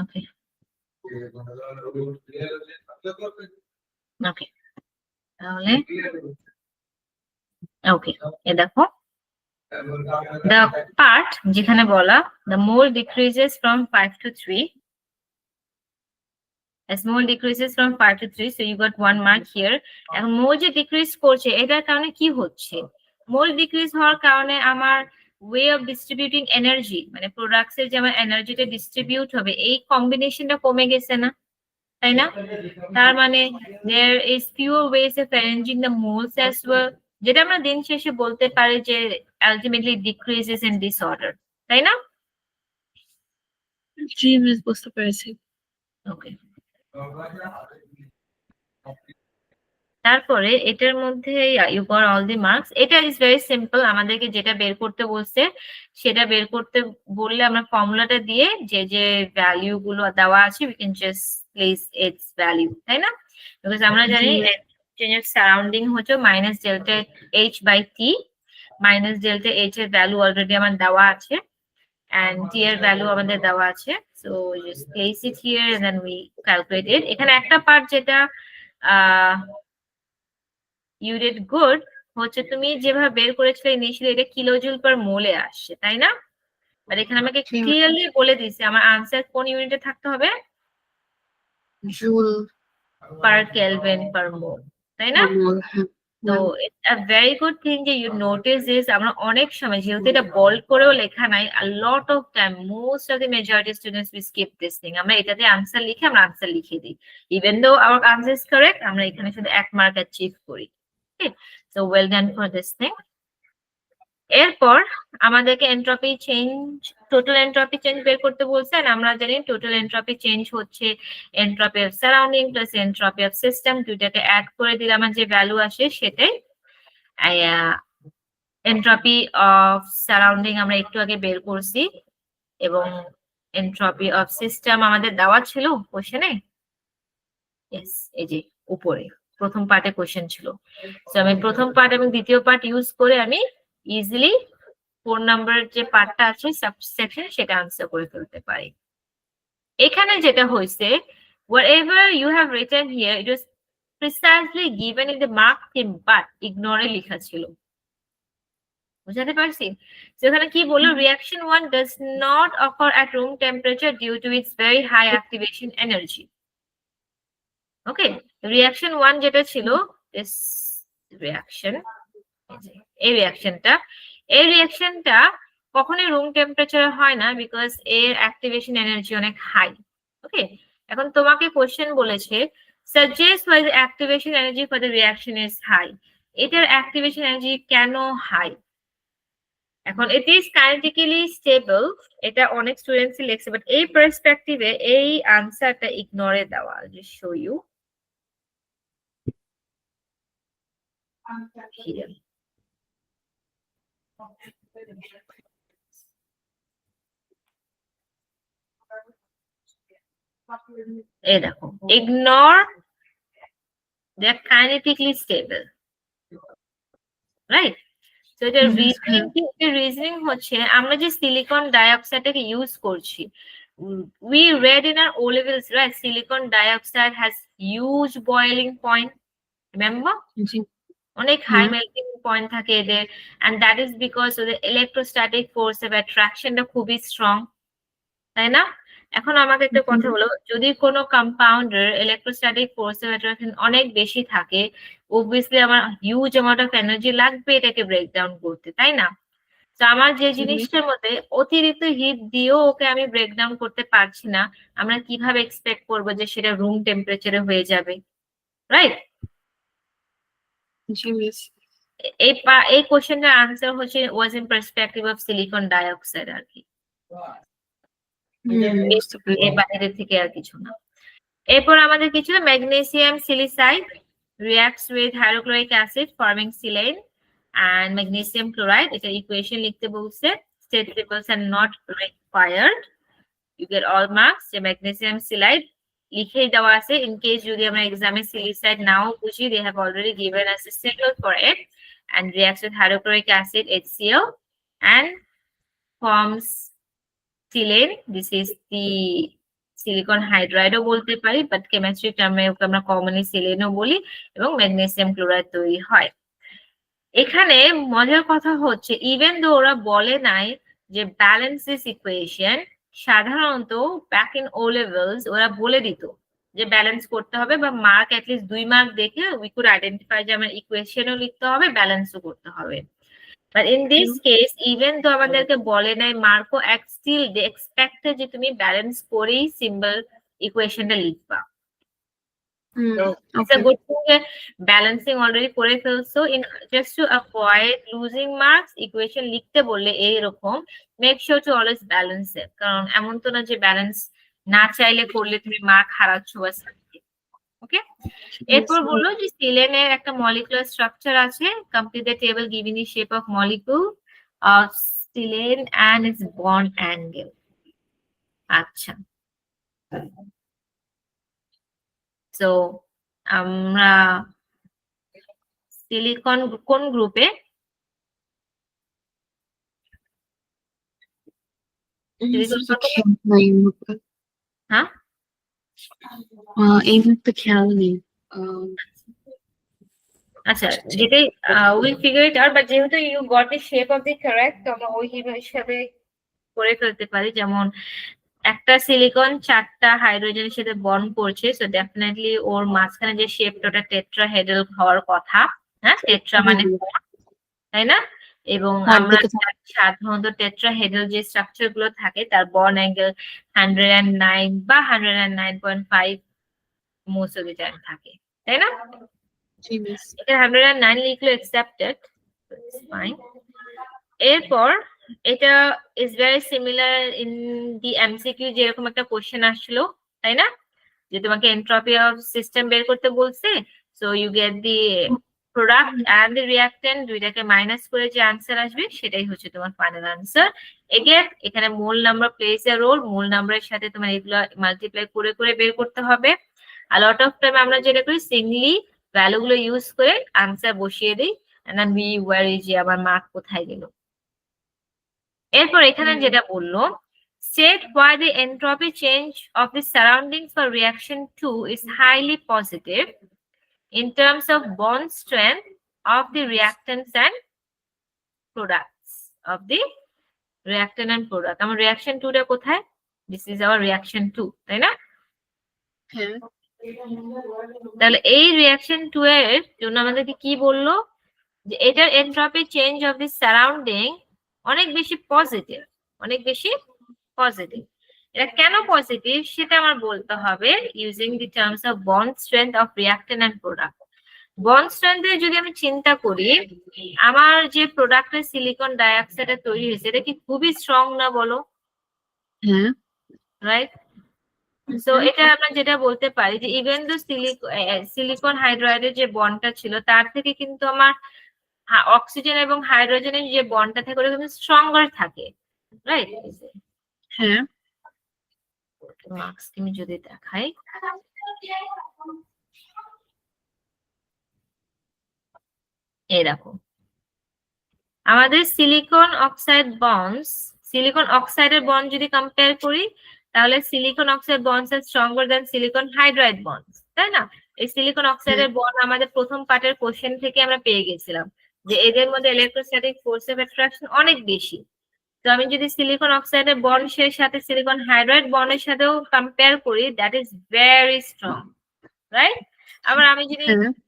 ওকে ওকে, তাহলে ওকে, এ দেখো the part যেখানে বলা the mole decreases from 5 to 3. As mole decreases from 5 to 3, so you got 1 mark here. এখন mole যে decrease করছে এটার কারণে কি হচ্ছে? mole decrease হওয়ার কারণে আমার way of distributing energy, মানে প্রোডাক্টস এর যে আমার এনার্জিটা ডিস্ট্রিবিউট হবে, এই কম্বিনেশনটা কমে গেছে না, তাই না? তার মানে there is fewer ways of arranging the moles as well, যেটা আমরা দিন শেষে বলতে পারি যে ultimately decreases in disorder, তাই না? জিমস বুঝতে পেরেছি। ওকে, তারপরে এটার মধ্যে you got all the marks. এটা ইজ ভেরি সিম্পল, আমাদেরকে যেটা বের করতে বলছে সেটা বের করতে বললে আমরা ফর্মুলাটা দিয়ে যে যে ভ্যালু গুলো দেওয়া আছে we can just place its value, তাই না? বিকজ আমরা জানি চেঞ্জের সারাউন্ডিং হচ্ছে minus delta H by T, minus delta H এর ভ্যালু অলরেডি আমার দেওয়া আছে and t এর ভ্যালু আমাদের দেওয়া আছে, so just place it here and then we calculate it. এখানে একটা পার্ট যেটা ইউ ডিড গুড হচ্ছে, তুমি যেভাবে বের করেছিলে ইনিশিয়ালি এটা কিলোজুল পার মোলে আসছে, তাই না? আর এখানে আমাকে ক্লিয়ারলি বলে দিয়েছে আমার আনসার কোন ইউনিটে থাকতে হবে, জুল পার কেলভিন পার মোল, তাই না? মোল। তো it's a very good thing যে ইউ নোটিস দিস। আমরা অনেক সময় যেহেতু এটা বোল্ড করেও লেখা নাই, a lot of time most of the majority students we skip this thing. আমরা এটাতে আনসার লিখে আমরা আনসার লিখে দিই, even though hour answer is correct, আমরা এখানে শুধু 1 মার্ক অ্যাচিভ করি। So well done for this thing. এরপর আমাদেরকে entropy change, total entropy change বের করতে বলছে। আমরা জানি টোটাল এন্ট্রপি চেঞ্জ হচ্ছে entropy of surrounding plus entropy of system, দুইটাকে অ্যাড করে দিলে আমার যে ভ্যালু আসে সেটাই। এন্ট্রপি অফ সারাউন্ডিং আমরা একটু আগে বের করছি এবং এন্ট্রপি অফ সিস্টেম আমাদের দেওয়া ছিল কোশ্চেনে। ইয়েস, এই যে উপরে প্রথম পার্টে কোশ্চেন ছিল। তো আমি প্রথম পার্ট এবং দ্বিতীয় পার্ট ইউজ করে আমি ইজিলি 4 নাম্বারের যে পার্টটা আছে সাবসেকশন সেটা আনসার করে ফেলতে পারি। এখানে যেটা হয়েছে, whatever you have written here it was precisely given in the mark theme but ignore লেখা ছিল, বুঝাতে পারছি? সেখানে কি বললো, reaction 1 does not occur at room temperature due to its very high activation energy. Okay, reaction 1 যেটা ছিল this reaction, এই রিঅ্যাকশনটা কখনোই রুম টেম্পারেচারে হয় না বিকজ এর অ্যাক্টিভেশন এনার্জি অনেক হাই। ওকে, এখন তোমাকে কোশ্চেন বলেছে suggest why the activation energy for the reaction is high. এটার অ্যাক্টিভেশন এনার্জি কেন হাই? এখন it is kinetically stable, এটা অনেক স্টুডেন্টসই লিখছে, বাট এই পার্সপেক্টিভে এই আনসারটা ইগনোরে দেওয়া। just show you here. এই দেখো, ignore they are kinetically stable, right? তো এটা রিজনিং হচ্ছে আমরা যে সিলিকন ডাইঅক্সাইডটাকে ইউজ করছি, we read in our O levels, right? Silicon dioxide has huge boiling point, remember? অনেক হাই মেল্টিং পয়েন্ট থাকে এদের, and that is because of the electrostatic force of attraction টা খুবই স্ট্রং, তাই না? এখন আমাকে একটা কথা বলো, যদি কোনো কম্পাউন্ডের ইলেকট্রোস্ট্যাটিক ফোর্স অফ অ্যাট্রাকশন অনেক বেশি থাকে, অবভিয়াসলি আমার হিউজ অ্যামাউন্ট অফ এনার্জি লাগবে এটাকে ব্রেকডাউন করতে, তাই না? তো আমার যে জিনিসটার মধ্যে অতিরিক্ত হিট দিয়েও ওকে আমি ব্রেকডাউন করতে পারছি না, আমরা কিভাবে এক্সপেক্ট করবো যে সেটা রুম টেম্পারেচারে হয়ে যাবে, রাইট? এই কোশ্চেনটার আনসার হচ্ছে was in perspective of silicon dioxide আর কি, এর বাইরে থেকে আর কিছু না। এরপর আমাদের কিছু magnesium সিলিসাইড reacts with hydrochloric acid forming silane and magnesium chloride. এটা ইকুয়েশন লিখতে বলছে, state tables are not required, you get all marks। যে ম্যাগনেসিয়াম সিলাইড লিখেই দেওয়া আছে, ইন কেস যদি আমরা এক্সামে সিলিসাইড নাও বুঝি, they have already given us a symbol for it and reacts with hydrochloric acid HCl and forms silane. This is the silicon হাইড্রাইডও বলতে পারি, বাট কেমিস্ট্রি টার্মে ওকে আমরা কমনলি সিলেনও বলি, এবং ম্যাগনেসিয়াম ক্লোরাইড তৈরি হয়। এখানে মজার কথা হচ্ছে ইভেন দো ওরা বলে নাই যে ব্যালেন্স দিস ইকুয়েশন, সাধারণত ব্যাক ইন ও লেভেলস ওরা বলে দিত যে ব্যালেন্স করতে হবে, বা মার্ক অ্যাটলিস্ট 2 মার্ক দেখে উই কুড আইডেন্টিফাই যে আমার ইকুয়েশনও লিখতে হবে, ব্যালেন্সও করতে হবে। But in this case, even though আমাদেরকে বলে নাই, মার্কো still they expected যে তুমি ব্যালেন্স করেই সিম্বল ইকুয়েশনটা লিখবা। So it's a good thing যে ব্যালেন্সিং অলরেডি করে ফেলছো। In just to avoid losing marks, equation লিখতে বললে এইরকম make sure to always balance it, কারণ এমন তো না যে ব্যালেন্স না চাইলে করলে তুমি মার্ক হারাচ্ছ বা something, ওকে, এরপর বললো যে সিলেনের একটা মলিকুলার স্ট্রাকচার আছে, complete the table giving the shape of molecule of silane and its bond angle. আচ্ছা, তো আমরা সিলিকন কোন গ্রুপে? হ্যাঁ, এই মুহূর্তে খেয়াল নেই। আচ্ছা, যেটাই will figure it out, but যেহেতু you got the shape of the correct, তো আমরা ওই হিসাবে করে ফেলতে পারি। যেমন একটা সিলিকন 4টা হাইড্রোজেনের সাথে বন্ড করছে, সো ডেফিনেটলি ওর মাঝখানে যে শেপটা ওটা টেট্রাহেড্রাল হওয়ার কথা। হ্যাঁ, টেট্রা মানে 4, তাই না? এবং আমরা সাধারণত টেট্রাহেড্রাল যে স্ট্রাকচার গুলো থাকে তার বন্ড অ্যাঙ্গেল 109 বা 109.5 মোস্ট অফ দ্য টাইম থাকে, তাই না? এটা 109 লিখলো অ্যাকসেপ্টেড, ফাইন। এরপর এটা is very similar in the MCQ, যেরকম একটা কোশ্চেন আসলো, তাই না? যে তোমাকে এন্ট্রপি অফ সিস্টেম বের করতে বলছে, so you get the product and the reactant, দুইটাকে মাইনাস করে যে আনসার আসবে সেটাই হচ্ছে তোমার ফাইনাল আনসার। এগেন এখানে মোল নাম্বার প্লেস এ রোল, মোল নাম্বারের সাথে তোমার এগুলো মাল্টিপ্লাই করে করে বের করতে হবে। আর লট অফ টাইম আমরা যেটা করি সিঙ্গলি ভ্যালু গুলো ইউজ করে আনসার বসিয়ে দিই, এন্ড দেন উই ওয়ারি যে আমার মার্ক কোথায় গেল। এরপর এখানে যেটা বললো, state why the entropy change of the surroundings for reaction 2 is highly positive in terms of bond strength of the reactants and products of the reactant and product. আমার reaction 2 টা কোথায়? This is our reaction 2, তাই না? হ্যাঁ, তাহলে এই reaction 2 এর জন্য আমাদেরকে কি বললো, যে এটার entropy change of the surrounding অনেক বেশি পজিটিভ, অনেক বেশি পজিটিভ। এটা কেন পজিটিভ সেটা আমার বলতে হবে using the terms of bond strength of reactant and product. Bond স্ট্রেংথের যদি আমি চিন্তা করি, আমার যে প্রোডাক্টের সিলিকন ডাইঅক্সাইড তৈরি হয়েছে এটা কি খুবই স্ট্রং না বলো? হ্যাঁ, রাইট। সো এটা আমরা যেটা বলতে পারি যে ইভেন দো সিলিকন হাইড্রাইডের যে বন্ডটা ছিল তার থেকে কিন্তু আমার অক্সিজেন এবং হাইড্রোজেনের যে বন্ডটা থাকে ওটা কিন্তু স্ট্রঙ্গার থাকে, রাইট? হ্যাঁ, মার্কস আমি যদি দেখাই, এই দেখো আমাদের সিলিকন অক্সাইড বন্ডস, সিলিকন অক্সাইডের বন্ড যদি কম্পেয়ার করি তাহলে silicon oxide bonds are stronger than silicon hydride bonds, তাই না? এই সিলিকন অক্সাইডের বন্ড আমাদের প্রথম পার্টের কোশ্চেন থেকে আমরা পেয়ে গেছিলাম যে এদের মধ্যে ইলেকট্রোস্ট্যাটিক ফোর্স অফ অ্যাট্রাকশন অনেক বেশি। তো আমি যদি সিলিকন অক্সাইডের বন্ডের সাথে সিলিকন হাইড্রাইড বন্ডের সাথেও কম্পেয়ার করি, that is very strong, right? আবার আমি যদি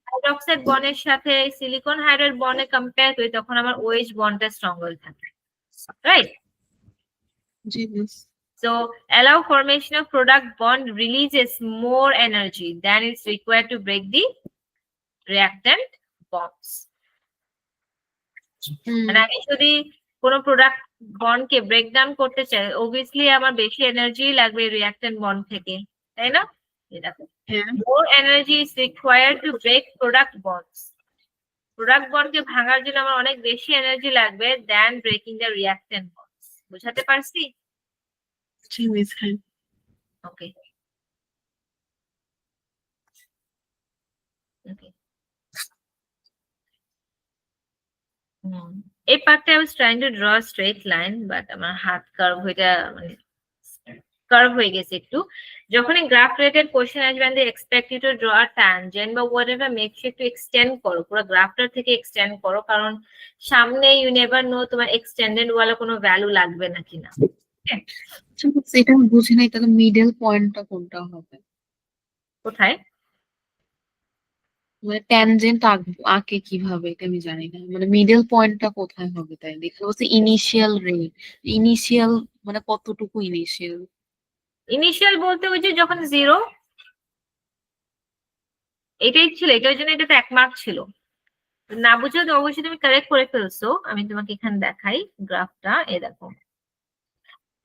হাইড্রোক্সাইড বন্ডের সাথে সিলিকন হাইড্রাইড বন্ডে কম্পেয়ার করি তখন আমার OH বন্ডটা স্ট্রঙ্গার থাকে, right? G miss. So allow formation of product bond releases more energy than is required to break the reactant bonds. মানে আমি যদি কোনো প্রোডাক্ট বন্ডকে ব্রেক ডাউন করতে চাই অবভিয়াসলি আমার বেশি এনার্জি লাগবে রিঅ্যাক্টেন্ট বন্ড থেকে, তাই না? দেখো more energy is required to break product bonds. Product বন্ডকে ভাঙার জন্য আমার অনেক বেশি এনার্জি লাগবে than breaking the reactant bonds. বুঝাতে পারছি? জি মিস। হ্যাঁ, ওকে ওকে। এই পার্টটা I was trying to draw a straight line, but আমার হাত কার্ভ হইটা মানে কার্ভ হয়ে গেছে একটু। যখনই গ্রাফ রিলেটেড কোশ্চেন আসবে and they expect you to draw a tangent বা whatever, make sure একটু এক্সটেন্ড করো, পুরো গ্রাফটার থেকে এক্সটেন্ড করো, কারণ সামনে ইউ নেভার নো তোমার এক্সটেন্ডেড ওয়ালা কোনো ভ্যালু লাগবে না কিনা। এটা আমি বুঝি নাই, তাহলে মিডল পয়েন্টটা কোনটা হবে? কোথায়? মানে ট্যানজেন্ট আঁকে কিভাবে এটা আমি জানি না, মানে মিডল পয়েন্টটা কোথায় হবে তাই দেখতে বলছে ইনিশিয়াল রেট। ইনিশিয়াল মানে কতটুকু ইনিশিয়াল? ইনিশিয়াল বলতে ওই যে যখন 0, এটাই ছিল, এটার জন্য এটাতে 1 মার্ক ছিল। না বুঝলে তো অবশ্যই তুমি কারেক্ট করে ফেলছো। আমি তোমাকে এখানে দেখাই গ্রাফটা, এই দেখো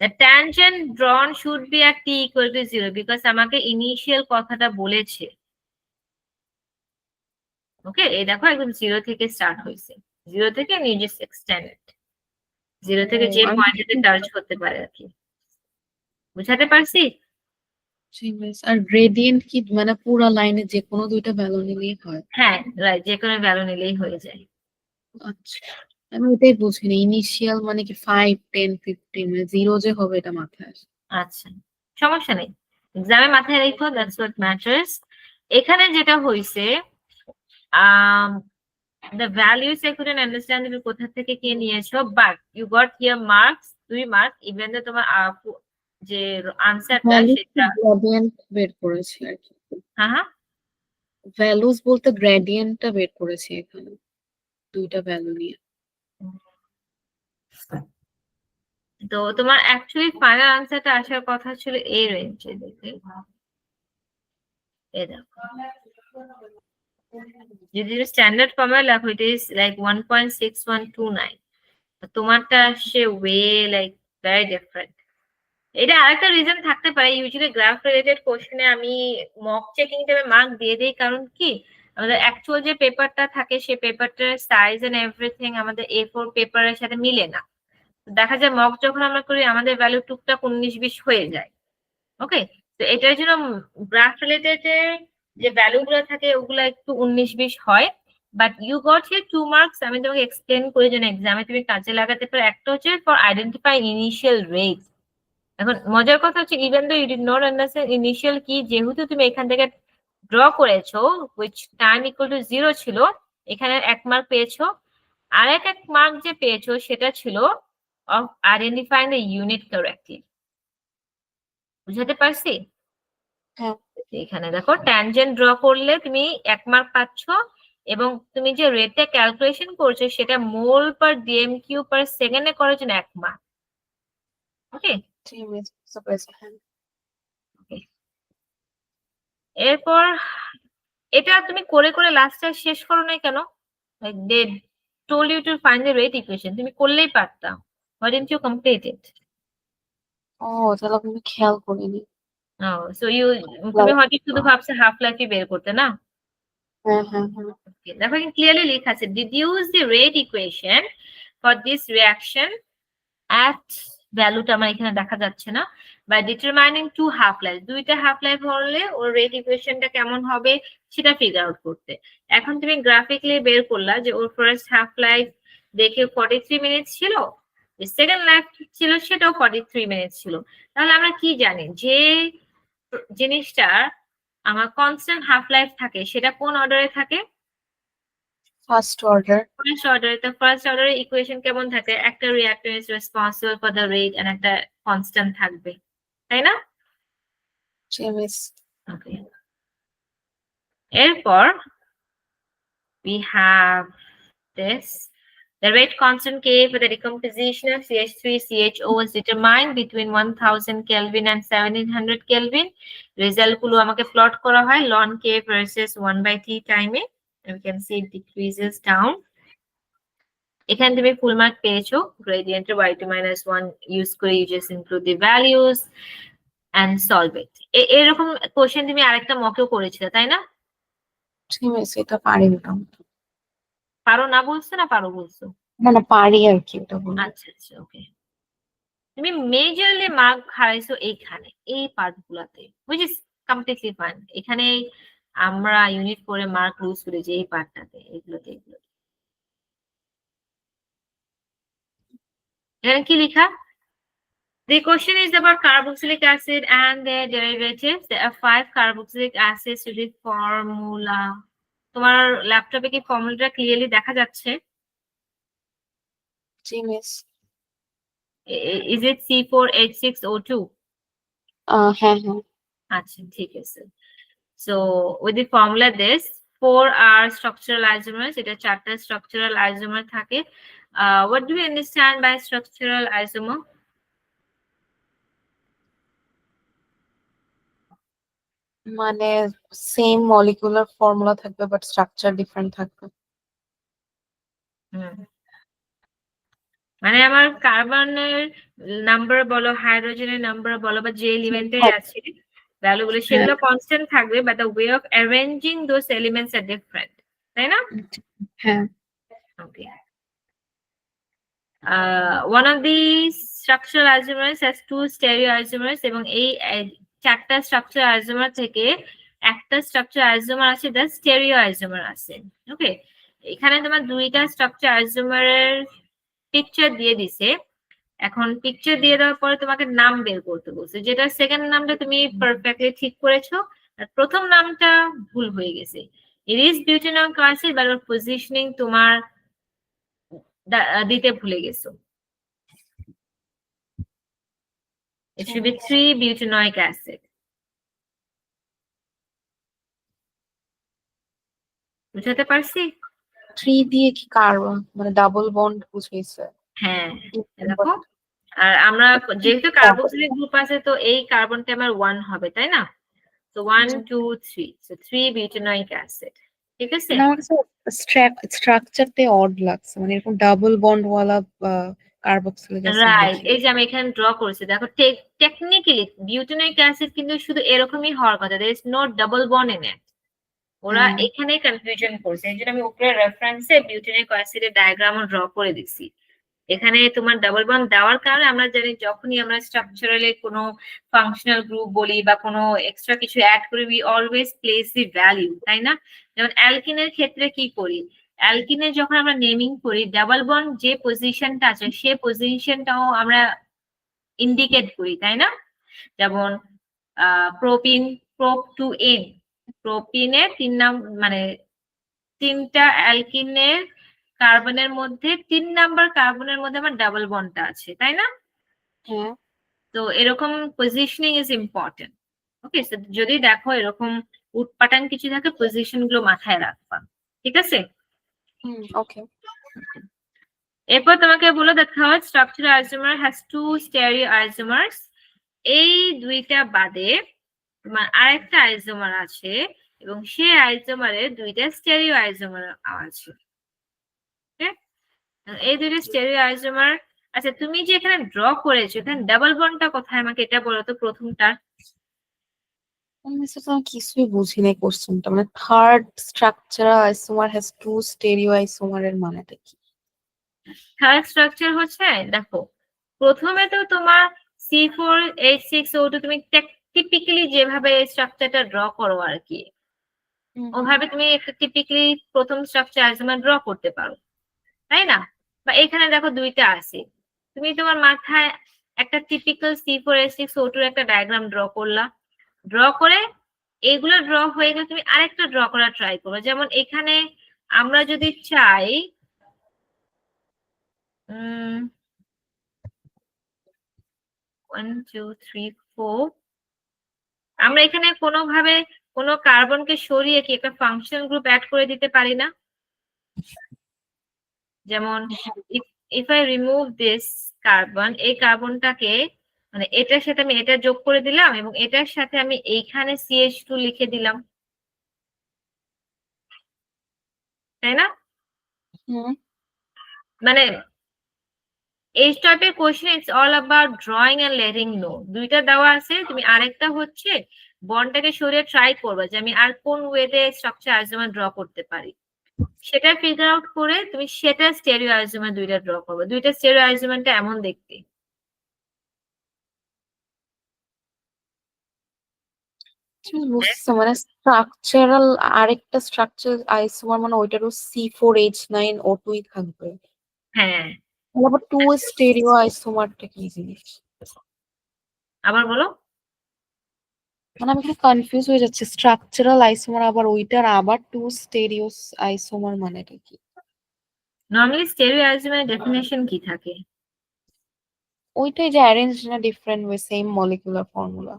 the tangent drawn should be at t equal to 0 because আমাকে ইনিশিয়াল কথাটা বলেছে, ওকে, এই দেখো একদম 0 থেকে স্টার্ট হয়েছে, 0 থেকে নিউ জাস্ট এক্সটেন্ডেড, 0 থেকে যে আমি পয়েন্টে টাচ করতে পারে আর কি। বুঝাতে পারছি? আর গ্রেডিয়েন্ট কি মানে পুরো লাইনে যে কোনো দুইটা ভ্যালু নিলেই হয়? হ্যাঁ রাইট, যে কোনো ভ্যালু নিলেই হয়ে যায়। আচ্ছা, আমি এটাই বুঝিনি ইনিশিয়াল মানে কি 5 10 15 মানে 0 যে হবে এটা মাথায় আসে। আচ্ছা, সমস্যা নেই, এক্সামে মাথায় রেখো, দ্যাটস হোয়াট ম্যাটার্স। এখানে যেটা হয়েছে, the values I couldn't understand তুমি কোথা থেকে কি নিয়েছো, but you got here marks, 2 mark, even তো তোমার যে আনসারটা ভ্যালু সেটা, গ্রেডিয়েন্ট বের করেছি আর কি। হ্যাঁ হ্যাঁ, ভ্যালুস বলতে গ্রেডিয়েন্টটা বের করেছি এখানে দুইটা ভ্যালু নিয়ে। তো তোমার অ্যাকচুয়ালি ফাইনাল আনসারটা আসার কথা ছিল এই রেঞ্জে, দেখে এই দেখো, যদি স্ট্যান্ডার্ড ফর্মে লেখো ইট ইজ লাইক 1.6129, তোমারটা আসছে ওয়ে লাইক ভেরি ডিফারেন্ট। এটা আরেকটা রিজন থাকতে পারে, ইউজুয়ালি গ্রাফ রিলেটেড কোশ্চেনে আমি মক চেকিং টাইমে মার্ক দিয়ে দিই, কারণ কি আমাদের অ্যাকচুয়াল যে পেপারটা থাকে সেই পেপারটার সাইজ এন্ড এভরিথিং আমাদের A4 পেপারের সাথে মিলে না। দেখা যায় মক যখন আমরা করি আমাদের ভ্যালু টুকটাক 19-20 হয়ে যায়। ওকে, তো এটার জন্য গ্রাফ রিলেটেড যে ভ্যালু গুলো থাকে ওগুলো একটু 19-20 হয়। But you got here 2 marks, আমি তোমাকে এক্সপ্লেন করে যেন এক্সামে তুমি কাজে লাগাতে পারো। একটা হচ্ছে ফর আইডেন্টিফাই ইনিশিয়াল রেট। এখন মজার কথা হচ্ছে even though you did not understand initial কি, যেহেতু তুমি এখান থেকে ড্র করেছো হুইচ টাইম ইকুয়াল টু 0 ছিল, এখানে 1 মার্ক পেয়েছো। আর এক মার্ক যে পেয়েছো সেটা ছিল of identifying the unit correctly. বুঝাতে পারছি? হ্যাঁ, এখানে দেখো ট্যানজেন্ট ড্র করলে তুমি 1 মার্ক পাচ্ছ, এবং তুমি যে রেটটা ক্যালকুলেশন করছো সেটা মোল পার ডিএমকিউ পার সেকেন্ডে করার জন্য 1 মার্ক। ওকে, ঠিক আছে, বুঝতে পেরেছি, হ্যাঁ। এরপর এটা তুমি করে করে লাস্টটা শেষ করো না কেন? Like they told you to find the rate equation, তুমি করলেই পারতা, why didn't you complete it? ও, তাহলে আমি খেয়াল করিনি। Oh, so you, তুমি হয়তো শুধু ভাবছো হাফ লাইফই বের করতে না। হ্যাঁ হ্যাঁ হ্যাঁ। Okay, দেখো এখানে ক্লিয়ারলি লেখা আছে deduce the rate equation for this reaction at ভ্যালুটা আমার এখানে দেখা যাচ্ছে না, বাই ডিটারমাইনিং 2 হাফ লাইফ, দুইটা হাফ লাইফ হলে ওর রেট ইকুয়েশনটা কেমন হবে সেটা ফিগার আউট করতে। এখন তুমি গ্রাফিকলি বের করলা যে ওর ফার্স্ট হাফ লাইফ দেখে 43 মিনিট ছিল, যে সেকেন্ড লাইফ ছিল সেটাও 43 মিনিট ছিল। তাহলে আমরা কি জানি যে জিনিসটা আমার কনস্ট্যান্ট হাফ লাইফ থাকে সেটা কোন অর্ডারে থাকে? First order. ফার্স্ট অর্ডারে। তো ফার্স্ট অর্ডারের ইকুয়েশন কেমন থাকে? একটা reactor is responsible for the rate and একটা কনস্ট্যান্ট থাকবে, তাই না? মিস। ওকে, এরপর we have this. The rate constant K for the decomposition of CH3CHO was determined between 1000 Kelvin and 1700 Kelvin. Result গুলো আমাকে প্লট করা হয় ln K versus 1/T টাইমে, and we can see it decreases down. এখানে তুমি full mark পেয়েছো, গ্রেডিয়েন্টের y2 - 1 use করে you just include the values and solve it. এরকম কোশ্চেন তুমি আরেকটা মকেও করেছিলে তাই না? ঠিক আছে, এটা পারি মোটামুটি। পারো না বলছো না পারো বলছো? না না, পারি আর কি, ওটা বলি। আচ্ছা আচ্ছা, ওকে। তুমি মেজরলি মার্ক হারাইছো এইখানে এই পার্ট গুলাতে, হুইচ ইজ কমপ্লিটলি ফাইন। এখানে আমরা ইউনিট করে মার্ক লুজ করি যে এই পার্টটাতে, এগুলোতে। এখানে কি লেখা? The question is about carboxylic acid and their derivatives. There are 5 carboxylic acids to the formula. তোমার ল্যাপটপে কি ফর্মুলাটা ক্লিয়ারলি দেখা যাচ্ছে? জি মিস। Is it C4H6O2? হ্যাঁ হ্যাঁ। আচ্ছা, ঠিক আছে। So with the formula this 4 are structural isomers, এটা 4টা structural isomer থাকে। What do we understand by structural isomer? মানে সেম মলিকুলার ফর্মুলা থাকবে বাট স্ট্রাকচার ডিফারেন্ট থাকবে। মানে আমার কার্বনের নাম্বার বলো, হাইড্রোজেনের নাম্বার বলো, বা যে এলিমেন্টের আছে ভ্যালুগুলো সেগুলো কনস্ট্যান্ট থাকবে, but the way of arranging those elements are different, তাই না? হ্যাঁ। ওকে। One of the structural isomers has two stereoisomers এবং এই চারটা স্ট্রাকচার আইসোমার থেকে একটা স্ট্রাকচার আইসোমার আছে, যা স্টেরিও আইসোমার আছে। ওকে, এখানে তোমার দুইটা স্ট্রাকচার আইসোমারের পিকচার দিয়ে দিছে। এখন পিকচার দিয়ে দেওয়ার পরে তোমাকে নাম বের করতে বলছে, যেটা সেকেন্ড নামটা তুমি পারফেক্টলি ঠিক করেছো, আর প্রথম নামটা ভুল হয়ে গেছে। It is butanoic acid, but positioning তোমার দিতে ভুলে গেছো। It should be 3-butanoic acid. বুঝাতে পারছি? 3 দিয়ে কি কার্বন মানে ডাবল বন্ড বুঝাইছে? হ্যাঁ, দেখো। আর আমরা যেহেতু কার্বক্সিলিক গ্রুপ আছে, তো এই কার্বনটা আমার 1 হবে, তাই না? তো 1 2 3, so 3-butanoic acid. ঠিক আছে? না, আমার কাছে স্ট্রাকচারতে অড লাগছে, মানে এরকম ডাবল বন্ড ওয়ালা কার্বক্সিলিক অ্যাসিড রাইট, দেখি। এই যে আমি এখানে ড্র করেছি, দেখো টেকনিক্যালি বিউটানোইক অ্যাসিড কিন্তু শুধু এরকমই হওয়ার কথা, there is no double bond in it. ওরা এখানে কনফিউশন করছে, এই জন্য আমি উপরে রেফারেন্সে বিউটানোইক অ্যাসিডের ডায়াগ্রামও ড্র করে দিছি। এখানে তোমার ডাবল বন্ড দেওয়ার কারণে আমরা জানি যখনই আমরা স্ট্রাকচারালে কোনো ফাংশনাল গ্রুপ বলি বা কোনো এক্সট্রা কিছু অ্যাড করি, we always place the value, তাই না? যেমন অ্যালকিনের ক্ষেত্রে কি করি, অ্যালকিনে যখন আমরা নেমিং করি, ডাবল বন্ড যে পজিশনটা আছে সে পজিশনটাও আমরা ইন্ডিকেট করি, তাই না? যেমন প্রোপিন, প্রোপ টু এন, প্রোপিনের মানে তিনটা অ্যালকিনের কার্বনের মধ্যে 3 নাম্বার কার্বনের মধ্যে আমার ডাবল বন্ডটা আছে, তাই না? হ্যাঁ। তো এরকম পজিশনিং ইজ ইম্পর্টেন্ট। ওকে, যদি দেখো এরকম উটপাটাং কিছু থাকে, পজিশন গুলো মাথায় রাখবা, ঠিক আছে? ওকে। এরপর তোমাকে বলো, the third structural isomer has two stereo isomers. এই দুইটা বাদে তোমার আরেকটা আইসোমার আছে এবং সেই আইসোমারে দুইটা স্টেরিও আইসোমার আছে। এই দুইটা স্টেরিও আইসোমার। আচ্ছা, তুমি যে এখানে ড্র করেছো, এখানে ডাবল বন্ডটা কোথায়, আমাকে এটা বলো তো প্রথমটা। আমি কিছুই বুঝি নাই কোশ্চেনটা, মানে third structural isomer has two stereo isomer এর মানেটা কি? থার্ড স্ট্রাকচার হচ্ছে, দেখো প্রথমে তো তোমার C4H6O2 তুমি টিপিক্যালি যেভাবে স্ট্রাকচারটা ড্র করো আর কি, ওভাবে তুমি একটা টিপিক্যালি প্রথম স্ট্রাকচার আইসোমার ড্র করতে পারো, তাই না? বা এখানে দেখো দুইটা আছে, তুমি তোমার মাথায় একটা টিপিক্যাল C4H6O2 একটা ডায়াগ্রাম ড্র করলা, ড্র করে এগুলো ড্র হয়ে গেলে তুমি আরেকটা ড্র করার ট্রাই করো। যেমন এখানে আমরা যদি চাই 1 2 3 4, আমরা এখানে কোনোভাবে কোনো কার্বনকে সরিয়ে কি একটা ফাংশনাল গ্রুপ অ্যাড করে দিতে পারি না? যেমন if I remove this carbon, এই কার্বনটাকে মানে এটার সাথে আমি এটা যোগ করে দিলাম এবং এটার সাথে আমি এইখানে CH2 লিখে দিলাম, তাই না? মানে এই টাইপের question it's all about drawing and letting know. দুইটা দেওয়া আছে, তুমি আরেকটা হচ্ছে বন্ডটাকে সরিয়ে ট্রাই করবে যে আমি আর কোন ওয়েতে স্ট্রাকচার আইসোমার ড্র করতে পারি, সেটা ফিগার আউট করে তুমি সেটা স্টেরিও আইসোমার দুইটা ড্র করবে। দুইটা স্টেরিও আইসোমারটা এমন দেখতে। বুঝছো, মানে স্ট্রাকচারাল আরেকটা স্ট্রাকচার আইসোমার মানে ওইটারও C4H9O2 থাকবে। হ্যাঁ, আবার টু স্টেরিও আইসোমারটা কি জিনিস? আবার বলো। মানে আমি একটু কনফিউজ হয়ে যাচ্ছি, স্ট্রাকচারাল আইসোমার আবার ওইটার আবার টু স্টেরিও আইসোমার মানেটা কি? নর্মালি স্টেরিও আইসোমারের ডেফিনেশন কি থাকে? ওইটাই যে অ্যারেঞ্জ না different way same molecular formula,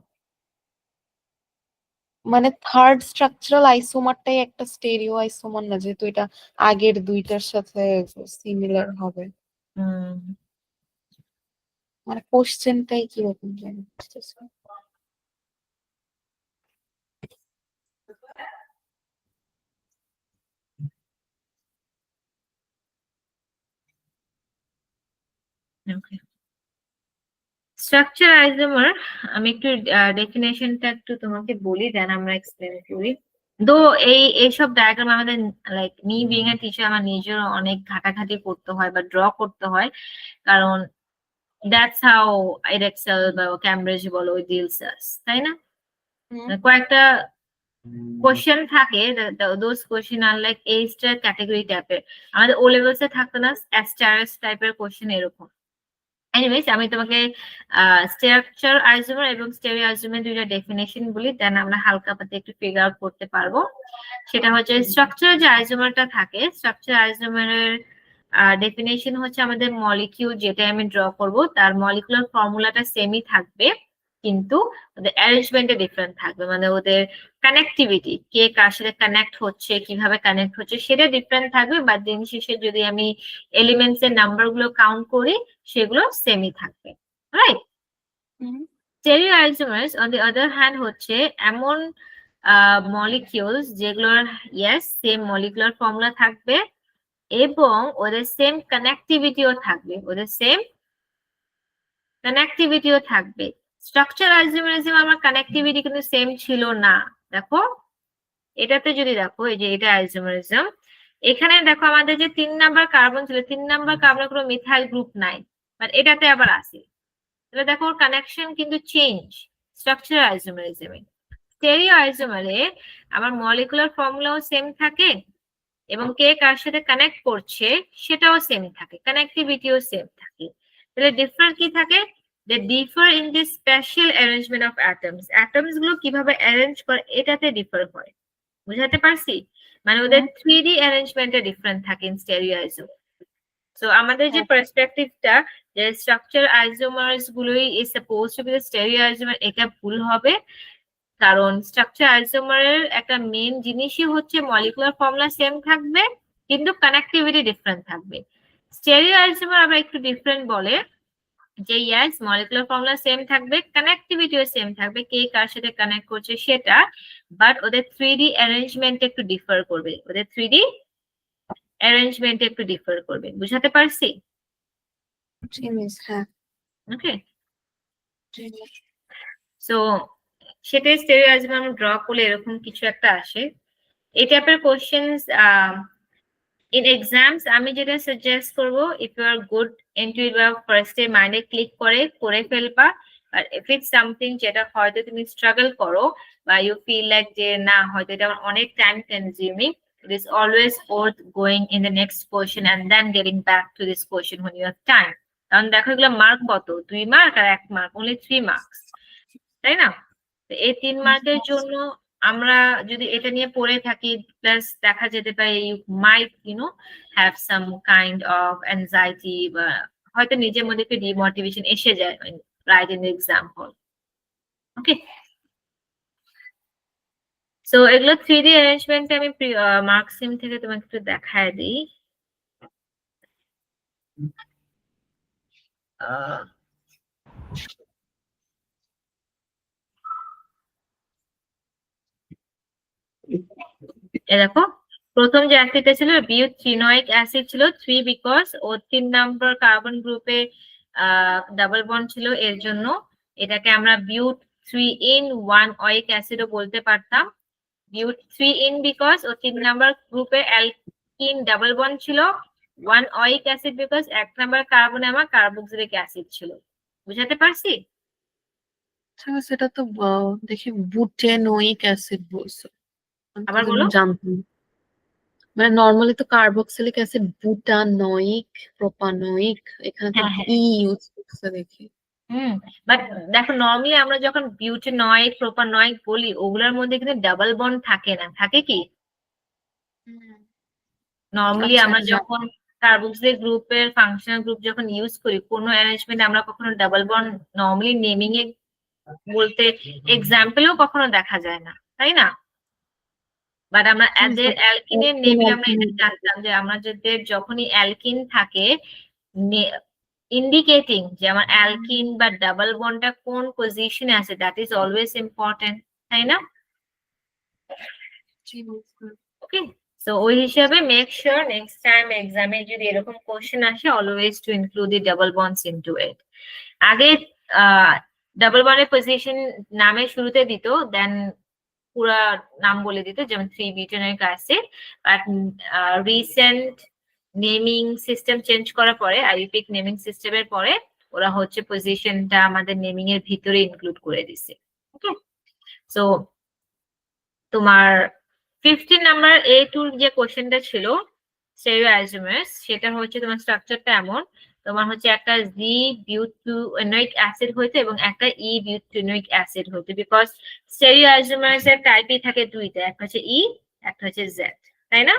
মানে থার্ড স্ট্রাকচারাল আইসোমারটাই একটা স্টেরিও আইসোমার না, যেহেতু এটা আগের দুইটার সাথে সিমিলার হবে। মানে কোশ্চেনটাই কিরকম জানি বুঝতেছি না। স্ট্রাকচার আইসোমার, আমি একটু ডেফিনেশনটা একটু তোমাকে বলি, দেন আমরা এক্সপ্লেন করি। দো এইসব ডায়াগ্রাম আমাদের like me being a teacher আমার নিজের অনেক ঘাটাঘাটি করতে হয় বা ড্র করতে হয়, কারণ দ্যাটস হাউ এডেক্সেল বা ক্যামব্রিজ বলো ডিলস আস, তাই না? কয়েকটা কোশ্চেন থাকে, those question are like A star category টাইপের, আমাদের ও লেভেলস এ থাকতো না অ্যাস্টারাস টাইপের কোশ্চেন এরকম। এনিওয়েজ আমি তোমাকে স্ট্রাকচার আইজোমার এবং স্টেরিও আইজোমার দুইটা ডেফিনেশন বলি, দেন আমরা হালকা পাতে একটু ফিগার আউট করতে পারবো। সেটা হচ্ছে স্ট্রাকচার যে আইজোমারটা থাকে, স্ট্রাকচার আইজোমারের ডেফিনেশন হচ্ছে আমাদের মলিকিউল যেটা আমি ড্র করব তার মলিকুলার ফর্মুলাটা সেমই থাকবে, কিন্তু ওদের অ্যারেঞ্জমেন্টে ডিফারেন্ট থাকবে, মানে ওদের কানেক্টিভিটি, কে কার সাথে কানেক্ট হচ্ছে, কিভাবে কানেক্ট হচ্ছে সেটা ডিফারেন্ট থাকবে, বা দিন শেষে যদি আমি এলিমেন্টস এর নাম্বার গুলো কাউন্ট করি সেগুলো সেমই থাকবে, right? Stereo isomers on the other hand হচ্ছে এমন মলিকিউলস যেগুলোর ইয়েস সেম মলিকুলার ফর্মুলা থাকবে এবং ওদের সেম কানেক্টিভিটিও থাকবে, ওদের সেম কানেক্টিভিটিও থাকবে। স্ট্রাকচার আইসোমারিজম আমার কানেক্টিভিটি কিন্তু সেম ছিল না। দেখো এটাতে যদি দেখো, এই যে এটা আইসোমারিজম, এখানে দেখো আমাদের যে 3 নাম্বার কার্বন ছিল, 3 নাম্বার কার্বনের কোনো মিথাইল গ্রুপ নাই, বাট এটাতে আবার আছে। তাহলে দেখো ওর কানেকশন কিন্তু চেঞ্জ স্ট্রাকচার আইসোমারিজমে। স্টেরিও আইসোমারে আমার মলিকুলার ফর্মুলাও সেম থাকে এবং কে কার সাথে কানেক্ট করছে সেটাও সেম থাকে, কানেক্টিভিটিও সেম থাকে। তাহলে ডিফার কি থাকে? They differ in the spatial arrangement of atoms, atoms গুলো কিভাবে অ্যারেঞ্জ করে এটাতে ডিফার হয়। বুঝাতে পারছি? মানে ওদের 3D অ্যারেঞ্জমেন্টে ডিফারেন্ট থাকে ইন স্টেরিও আইসোমার। সো আমাদের যে পার্সপেক্টিভটা যে স্ট্রাকচার আইসোমার্স গুলোই is suppose to B the stereo isomer, এটা ভুল হবে, কারণ স্ট্রাকচার আইসোমারের একটা মেইন জিনিসই হচ্ছে মলিকুলার ফর্মুলা সেম থাকবে কিন্তু কানেক্টিভিটি ডিফারেন্ট থাকবে। স্টেরিও আইসোমার আবার একটু ডিফারেন্ট বলে যে ইয়াস মলিকুলার ফর্মুলা সেম থাকবে, কানেক্টিভিটিও সেম থাকবে, কে কার সাথে কানেক্ট করছে সেটা, বাট ওদের 3D অ্যারেঞ্জমেন্ট একটু ডিফার করবে, ওদের 3D অ্যারেঞ্জমেন্ট একটু ডিফার করবে। বুঝাতে পারছি? হ্যাঁ। ওকে, সো সেটাই স্টেরিও আইসোমার আমরা ড্র করলে এরকম কিছু একটা আসে। এই টাইপের কোশ্চেন্স ইন এক্সামস আমি যেটা সাজেস্ট করব, if you are good into it বা ফার্স্টে মাইন্ডে ক্লিক করে ফেলবা, আর ইফ ইটস সামথিং যেটা হয়তো তুমি স্ট্রাগল করো বা ইউ ফিল লাইক যে না হয়তো এটা আমার অনেক time consuming, it is always worth going in the next question and then getting back to this question when you have time. কারণ দেখো এগুলো মার্ক কত, 2 মার্ক আর 1 মার্ক, only 3 মার্কস, তাই না? তো এই 3 মার্কের জন্য আমরা যদি এটা নিয়ে পড়ে থাকি, প্লাস দেখা যেতে পারে you might have some kind of anxiety, বা হয়তো নিজের মধ্যে একটু ডিমোটিভেশন এসে যায় রাইট ইন এক্সাম হল। ওকে, সো এগুলো 3D অ্যারেঞ্জমেন্টে আমি মার্কসিম থেকে তোমাকে একটু দেখায় দিই। দেখো প্রথম যে অ্যাসিডটা ছিল বিউথ্রিনোইক অ্যাসিড ছিল 3 বিকজ ও 3 নাম্বার কার্বন গ্রুপে ডাবল বন্ড ছিল, এর জন্য এটাকে আমরা বিউট 3 ইন 1 ওয়িক অ্যাসিডও বলতে পারতাম। বিউট 3 ইন বিকজ ও 3 নাম্বার গ্রুপে অ্যালকিন ডাবল বন্ড ছিল, 1 ওয়িক অ্যাসিড বিকজ 1 নাম্বার কার্বনে আমার কার্বক্সিলিক অ্যাসিড ছিল। বুঝাতে পারছি? সেটা তো দেখি বুটেনোইক অ্যাসিড বলছো, আবার বলো। জানতাম মানে নরমালি তো কার্বক্সিলিক অ্যাসিড বুটানোইক, প্রোপানোইক, এখানে তো হ্যাঁ, ই ইউজ করছে দেখি। বাট দেখো নর্মালি আমরা যখন বিউটেনয়েড প্রোপানয়েড বলি ওগুলোর মধ্যে কিন্তু ডাবল বন্ড থাকে না, থাকে কি? নর্মালি আচ্ছা, আমরা যখন কার্বক্সিলিক গ্রুপের ফাংশনাল গ্রুপ যখন ইউজ করি কোনো অ্যারেঞ্জমেন্ট আমরা কখনো ডাবল বন্ড নর্মালি নেমিং এ বলতে এক্সাম্পলেও কখনো দেখা যায় না, তাই না? বাট আমরা এদের অ্যালকিনের নেমে আমরা এটা জানতাম যে আমরা যাদের যখনই অ্যালকিন থাকে ইন্ডিকেটিং যে আমার অ্যালকিন বা ডাবল বন্ডটা কোন পজিশনে আছে, দ্যাট ইজ অলওয়েজ ইম্পর্টেন্ট, তাই না? ওকে, সো ওই হিসাবে মেক শিওর নেক্সট টাইম এক্সামে যদি এরকম কোশ্চেন আসে always to include the double bonds into it. আগে ডাবল বন্ডের পজিশন নামে শুরুতে দিত, দেন পুরা নাম বলে দিত, যেমন 3-বুটানোইক acid. But recent naming system change করার পরে, আইউপিএক নেমিং সিস্টেমের পরে ওরা হচ্ছে পজিশনটা আমাদের নেমিং এর ভিতরে ইনক্লুড করে দিছে। ওকে, সো তোমার 15 নাম্বার A2 যে কোশ্চেনটা ছিল স্টেরিওআইসোমার্স, সেটা হচ্ছে তোমার স্ট্রাকচারটা এমন, তোমার হচ্ছে একটা জি বিউটানোইক অ্যাসিড হইতো এবং একটা ই বিউটানোইক অ্যাসিড হইতো, বিকজ স্টেরিওআইসোমার্স এর টাইপই থাকে দুইটা, একটা হচ্ছে ই, একটা হচ্ছে জেড, তাই না?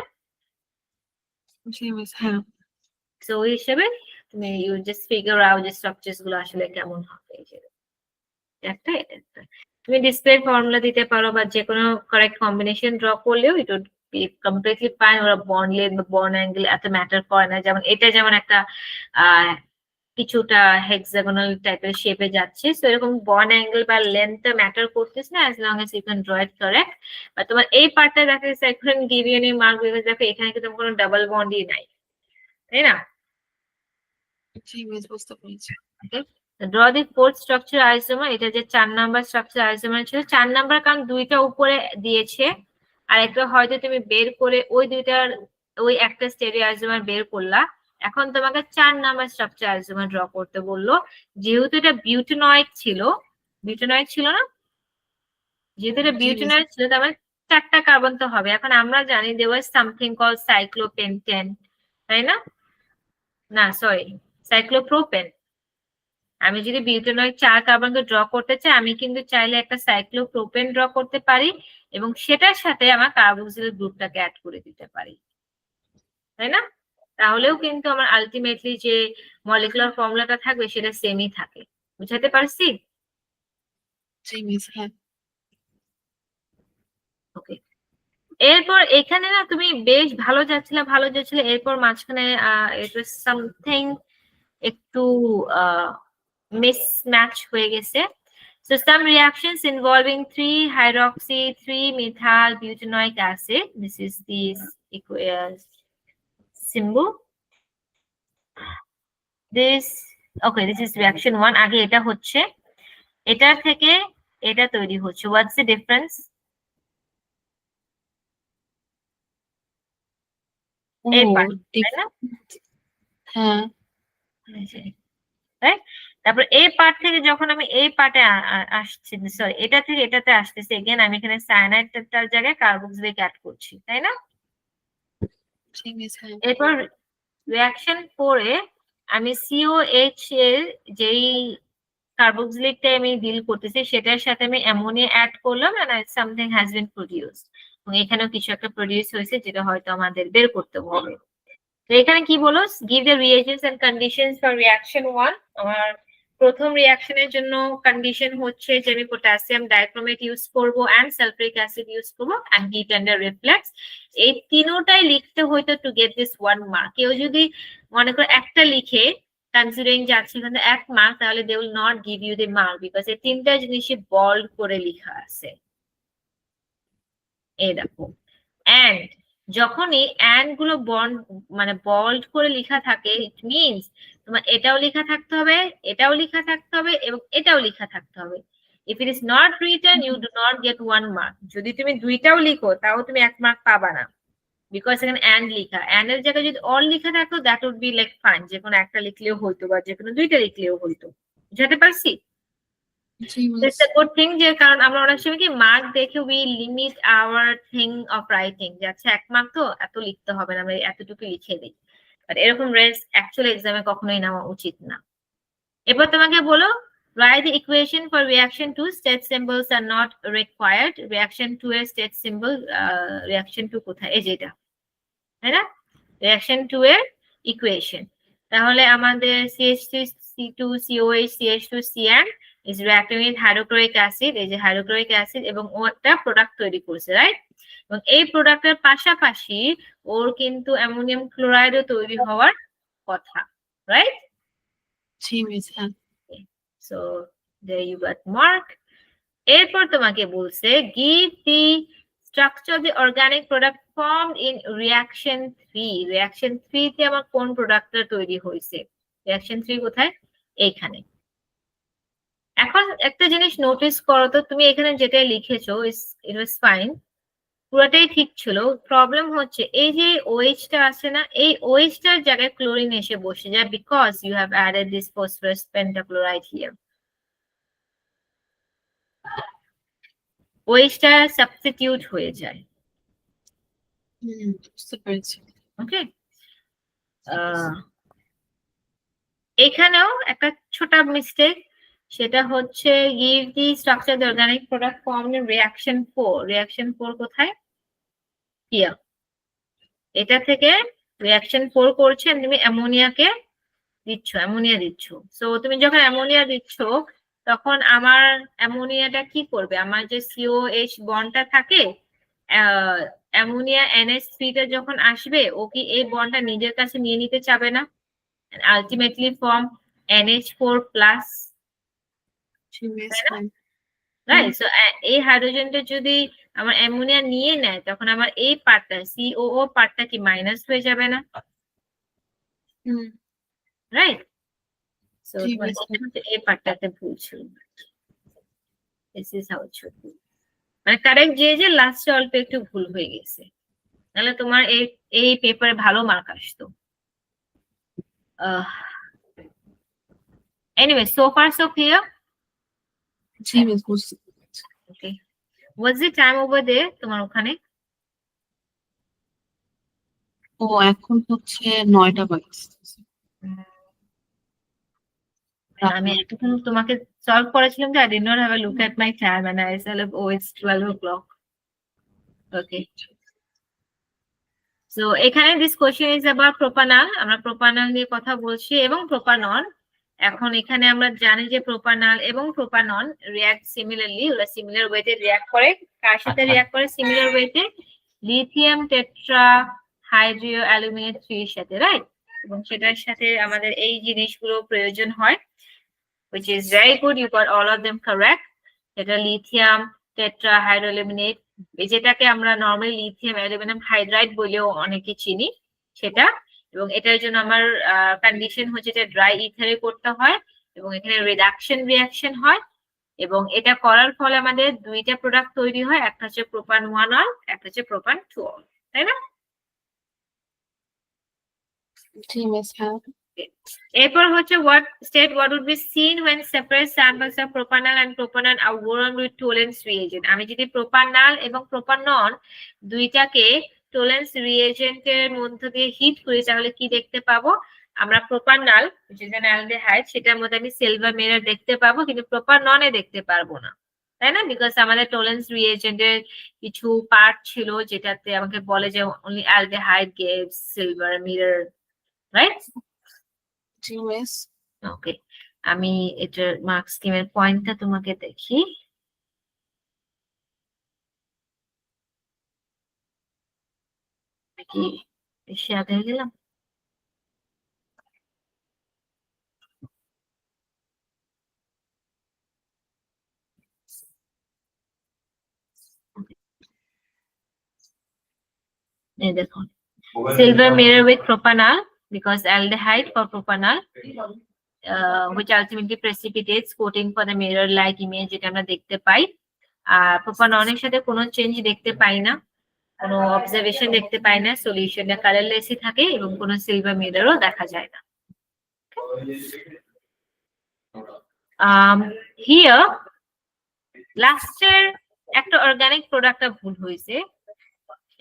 জি মিস, হ্যাঁ। সো ওই হিসেবে তুমি ইউ জাস্ট ফিগার আউট যে স্ট্রাকচারস গুলো আসলে কেমন হবে। একটা এটা একটা তুমি ডিসপ্লে ফর্মুলা দিতে পারো বা যে কোনো কারেক্ট কম্বিনেশন ড্র করলেও it would be completely fine. ওরা বন্ড লেন্থ বা বন্ড অ্যাঙ্গেল এত ম্যাটার করে না, যেমন এটা যেমন একটা কিছুটা হেক্সাগোনাল টাইপের শেপে যাচ্ছে, সো এরকম বন্ড অ্যাঙ্গেল বা লেন্থ ম্যাটার করতেছে না, as long as you can draw it correct. বা তোমার এই পার্টটা দেখা যাচ্ছে এখন give you any mark, because দেখো এখানে কিন্তু কোনো ডাবল বন্ডই নাই, তাই না? জি মিস, বুঝতে পেরেছি। ড্র দি ফোর্থ স্ট্রাকচার আইসোমার, এটা যে 4 নাম্বার স্ট্রাকচার আইসোমার ছিল, 4 নাম্বার কারণ দুইটা উপরে দিয়েছে আর একটা হয়তো তুমি বের করে ওই দুইটার ওই একটা স্টেরিও আইসোমার বের করলা, এখন তোমাকে 4 নাম্বার স্ট্রাকচার আইসোমার ড্র করতে বললো। যেহেতু এটা বিউটানয়েড ছিল, বিউটানয়েড ছিল না, যেহেতু এটা বিউটানয়েড ছিল তার মানে 4টা কার্বন তো হবে। এখন আমরা জানি দেওয়া সামথিং কল সাইক্লোপেন্টেন, তাই না? না সরি, সাইক্লোপ্রোপেন। আমি যদি বিউটানয়েড 4 কার্বনকে ড্র করতে চাই, আমি কিন্তু চাইলে একটা সাইক্লোপ্রোপেন ড্র করতে পারি এবং সেটার সাথে আমার কার্বক্সিলের গ্রুপটাকে অ্যাড করে দিতে পারি, তাই না? তাহলেও কিন্তু আমার আলটিমেটলি যে মলিকুলার ফর্মুলাটা থাকবে সেটা সেমই থাকে। বুঝাতে পারছি? জি মিস, হ্যাঁ। ওকে, এরপর এখানে না তুমি বেশ ভালো যাচ্ছিলে, এরপর মাঝখানে ইট ওয়াজ সামথিং একটু মিসম্যাচ হয়ে গেছে। So some reactions involving 3-hydroxy 3-methyl butanoic acid. This is the symbol. This okay. This is reaction 1. আগে এটা হচ্ছে, এটার থেকে এটা তৈরি হচ্ছে। What's the difference? এই part, তাই না? হ্যাঁ। রাইট, তারপর এই পার্ট থেকে যখন আমি এই পার্টে আসছি, সরি এটা থেকে এটাতে আসতেছি, এগেন আমি এখানে সায়ানাইডটার জায়গায় কার্বক্সিলিক অ্যাড করছি, তাই না? এরপর রিঅ্যাকশন পরে আমি সিওএইচ এর যেই কার্বক্সিলিকটা আমি ডিল করতেছি সেটার সাথে আমি অ্যামোনিয়া অ্যাড করলাম and something has been produced, এবং এখানেও কিছু একটা প্রোডিউস হয়েছে যেটা হয়তো আমাদের বের করতে হবে। তো এখানে কি বলো, give the reagents and conditions for reaction 1। আমার প্রথম রিঅ্যাকশনের জন্য কন্ডিশন হচ্ছে যে আমি পটাশিয়াম ডাইক্রোমেট ইউজ করব এন্ড সালফিউরিক অ্যাসিড ইউজ করব এন্ড হিট এন্ড রিফ্লেক্স। এই তিনটাই লিখতে হইতো টু গেট দিস 1 মার্ক। কেউ যদি মনে করো একটা লিখে কনসিডারিং যাচ্ছে এখানে 1 মার্ক, তাহলে they will not give you the mark, because এই তিনটা জিনিসই বোল্ড করে লেখা আছে। এই দেখো, এন্ড যখনই এন্ড গুলো বন্ড মানে বোল্ড করে লেখা থাকে, ইট মিনস তোমার এটাও লেখা থাকতে হবে, এটাও লেখা থাকতে হবে এবং এটাও লেখা থাকতে হবে। If it is not written you do not get 1 mark. যদি তুমি দুইটাও লিখো তাও তুমি 1 মার্ক পাবা না, বিকজ এখানে এন্ড লেখা, এন্ড এর জায়গায় যদি অল লেখা থাকতো that would be like fine, যে কোনো একটা লিখলেও হইতো বা যে কোনো দুইটা লিখলেও হইতো। বুঝাতে পারছি? It's a good thing যে কারণ আমরা অনেক সময় কি মার্ক দেখে we limit our thing of writing, যে আচ্ছা 1 মার্ক তো এত লিখতে হবে না, আমরা এতটুকু লিখে দিই, বাট এরকম রেস্ট অ্যাকচুয়াল এক্সামে কখনোই নেওয়া উচিত না। এবার তোমাকে বলো, write the equation for reaction 2. State symbols are not required. Reaction 2 এর state symbol, reaction 2 কোথায়? এই যেটা, তাই না? reaction 2 এর ইকুয়েশন, তাহলে আমাদের CH3C2COH CH2CN is reacting with hydrochloric acid, এই যে হাইড্রোক্লোরিক অ্যাসিড, এবং ও একটা প্রোডাক্ট তৈরি করছে, রাইট? এবং এই প্রোডাক্টের পাশাপাশি ওর কিন্তু অ্যামোনিয়াম ক্লোরাইডও তৈরি হওয়ার কথা, রাইট? জি মিস, হ্যাঁ। So there you got mark. এরপর তোমাকে বলছে give the structure of the organic product formed in reaction 3. reaction 3 তে আমার কোন প্রোডাক্টটা তৈরি হয়েছে? reaction 3 কোথায়? এইখানে। এখন একটা জিনিস নোটিস করো তো, তুমি এখানে যেটা লিখেছো ইট ওয়াজ ফাইন, পুরোটাই ঠিক ছিল। প্রবলেম হচ্ছে এই যে OH টা আছে না, এই OH টার জায়গায় ক্লোরিন এসে বসে যায়, because you have added this phosphorus pentachloride here. OH টা সাবস্টিটিউট হয়ে যায়। বুঝতে পেরেছি। ওকে, এখানেও একটা ছোট মিস্টেক, সেটা হচ্ছে give the structure of the organic product formed in reaction 4. reaction 4 কোথায়? Here. এটা থেকে reaction 4 করছে, and তুমি অ্যামোনিয়াকে দিচ্ছ, অ্যামোনিয়া দিচ্ছ। সো তুমি যখন অ্যামোনিয়া দিচ্ছ, তখন আমার অ্যামোনিয়াটা কি করবে? আমার যে COH বন্ডটা থাকে, অ্যামোনিয়া NH3 টা যখন আসবে, ও কি এই বন্ডটা নিজের কাছে নিয়ে নিতে চাবে না? Ultimately form NH4 plus, right? So এই হাইড্রোজেনটা যদি আমার অ্যামোনিয়া নিয়ে নেয়, তখন আমার এই পার্টটা COO পার্টটা কি মাইনাস হয়ে যাবে না? রাইট? সো এই পার্টটাতে ভুল ছিল। This is how it should be. মানে কারেক্ট যে লাস্টে অল্প একটু ভুল হয়ে গেছে, নাহলে তোমার এই পেপারে ভালো মার্ক আসতো। Anyway, so far so clear? জি মিস, বুঝতে পেরেছি। Okay, what's the time over there তোমার ওখানে? ও এখন হচ্ছে 9টা বাজছে। আমি এতক্ষণ তোমাকে সলভ করেছিলাম যে I did not have a look at my time and I said, oh, it's 12 o'clock. Okay. So এখানে this question is about propanol. আমরা propanol নিয়ে কথা বলছি এবং propanol। এখন এখানে আমরা জানি যে propanol এবং propanol react similarly, ওরা similar way তে react করে। কার সাথে react করে similar way তে? লিথিয়াম টেট্রাহাইড্রোঅ্যালুমিনেট 3 এর সাথে, রাইট? এবং সেটার সাথে আমাদের এই জিনিসগুলো প্রয়োজন হয়, which is very good. You got all of them correct. এটা লিথিয়াম টেট্রাহাইড্রোঅ্যালুমিনেট, যেটাকে আমরা নরমালি লিথিয়াম অ্যালুমিনিয়াম হাইড্রাইড বলেও অনেকে চিনি, সেটা। এবং এটার জন্য আমার কন্ডিশন হচ্ছে যে ড্রাই ইথারে করতে হয় এবং এখানে রিডাকশন হয়, এবং এটা করার ফলে আমাদের দুইটা প্রোডাক্ট তৈরি হয়, একটা হচ্ছে প্রোপান 1 অল, একটা হচ্ছে প্রোপান 2 অল, তাই না? জি মিস, হ্যাঁ। এরপর হচ্ছে what would be seen when separate samples of propanol and propanol are warmed with Tollens reagent। আমি যদি propanol এবং propanol দুইটাকে Tollens reagent এর মধ্যে দিয়ে হিট করি, তাহলে কি দেখতে পাবো? আমরা propanol, which is an aldehyde, সেটার মধ্যে আমি সিলভার মিরর দেখতে পাবো, কিন্তু propanol এ দেখতে পারবো না, তাই না? বিকজ আমাদের Tollens reagent এর কিছু পার্ট ছিল যেটাতে আমাকে বলে যে only aldehyde gives silver mirror, right? জি মিস। ওকে, আমি এটার মার্ক স্কিমের পয়েন্টটা তোমাকে দেখি। কি বেশি আগে গেলাম? এই দেখুন, silver mirror with propanol because aldehyde for propanol, which ultimately precipitates coating for the mirror like image, যেটা আমরা দেখতে পাই। আর প্রোপানলের সাথে কোনো চেঞ্জ দেখতে পাই না, কোনো অবজারভেশন দেখতে পাই না, সলিউশনটা কালারলেসই থাকে এবং কোনো সিলভার মিররও দেখা যায় না। হিয়ার লাস্টের একটা অর্গানিক প্রোডাক্টটা ভুল হয়েছে,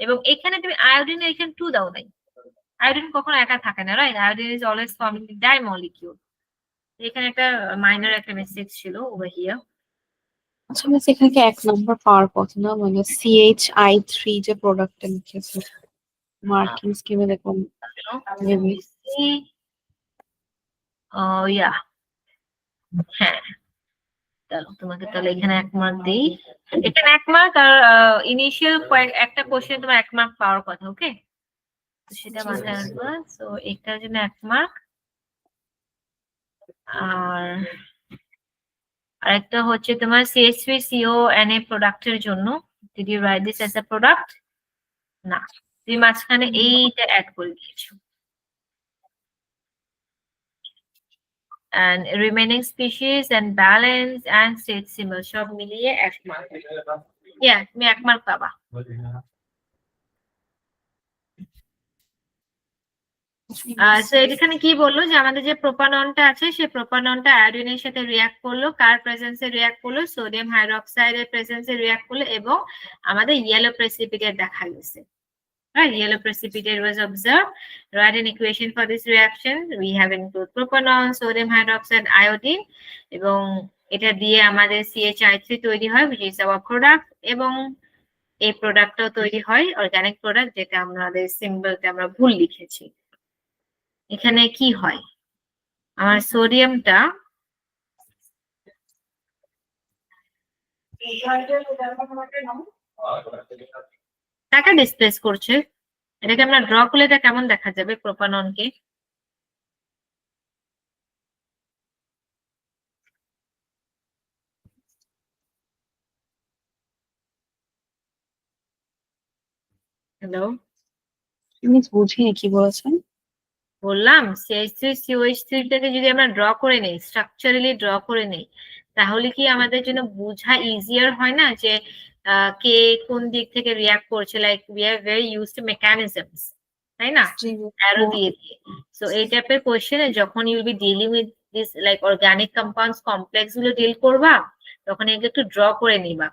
এবং এখানে তুমি আয়োডিন এখানে 2 দাও নাই। আয়োডিন কখনো একা থাকে না, right? Iodine is always forming di molecule. এখানে একটা মাইনর একটা মিস্টেক ছিল ওভার হিয়ার। আচ্ছা মিস, এখানে কি 1 নম্বর পাওয়ার কথা না? মানে CHI3 যে প্রোডাক্টটা লিখেছে মার্কিং স্কিমে দেখুন। ইয়া, হ্যাঁ, তোমাকে তাহলে এখানে 1 মার্ক দিই। এখানে 1 মার্ক, আর ইনিশিয়াল একটা কোশ্চেন তোমার 1 মার্ক পাওয়ার কথা, ওকে? সেটা মাথায় রাখবো। সো এটার জন্য 1 মার্ক, আর আরেকটা হচ্ছে তোমার CH3CONA প্রোডাক্টের জন্য, did you write this as a product? না, তুমি মাঝখানে এইটা অ্যাড করে দিয়েছো। and remaining species and balance and state symbol সব মিলিয়ে 1 মার্ক। তুমি 1 মার্ক পাবা। সো এখানে কি বললো যে আমাদের যে প্রোপাননটা আছে সেই প্রোপাননটা আয়োডিনের সাথে রিঅ্যাক্ট করলো, কার প্রেজেন্সে রিঅ্যাক্ট করলো, সোডিয়াম হাইড্রোক্সাইডের প্রেজেন্সে রিঅ্যাক্ট করলো এবং আমাদের ইয়েলো প্রেসিপিটেট দেখা গেছে। Right, yellow precipitate was observed. Write an equation for this reaction. We have include propanol, sodium hydroxide, iodine, এবং এটা দিয়ে আমাদের CH3 তৈরি হয়, which is our product, এবং এই প্রোডাক্টটাও তৈরি হয় অর্গানিক প্রোডাক্ট, যেটা আমাদের সিম্বলটা আমরা ভুল লিখেছি। এখানে কি হয়, আমার সোডিয়ামটা কাকে ডিসপ্লেস করছে, এটাকে আমরা ড্র করলে এটা কেমন দেখা যাবে প্রোপাননকে? হ্যালো, মিস বুঝিনি কি বলেছেন। বললাম CH3COH3 টাকে যদি আমরা ড্র করে নেই, স্ট্রাকচারালি ড্র করে নেই, তাহলে কি আমাদের জন্য বোঝা ইজিয়ার হয় না যে কে কোন দিক থেকে রিঅ্যাক্ট করছে, like we are very used to mechanisms, তাই না, অ্যারো দিয়ে দিয়ে। সো এই টাইপের কোশ্চেনে যখন you'll be dealing with this like organic compounds complex গুলো ডিল করবা, তখন এগুলো একটু ড্র করে নিবা,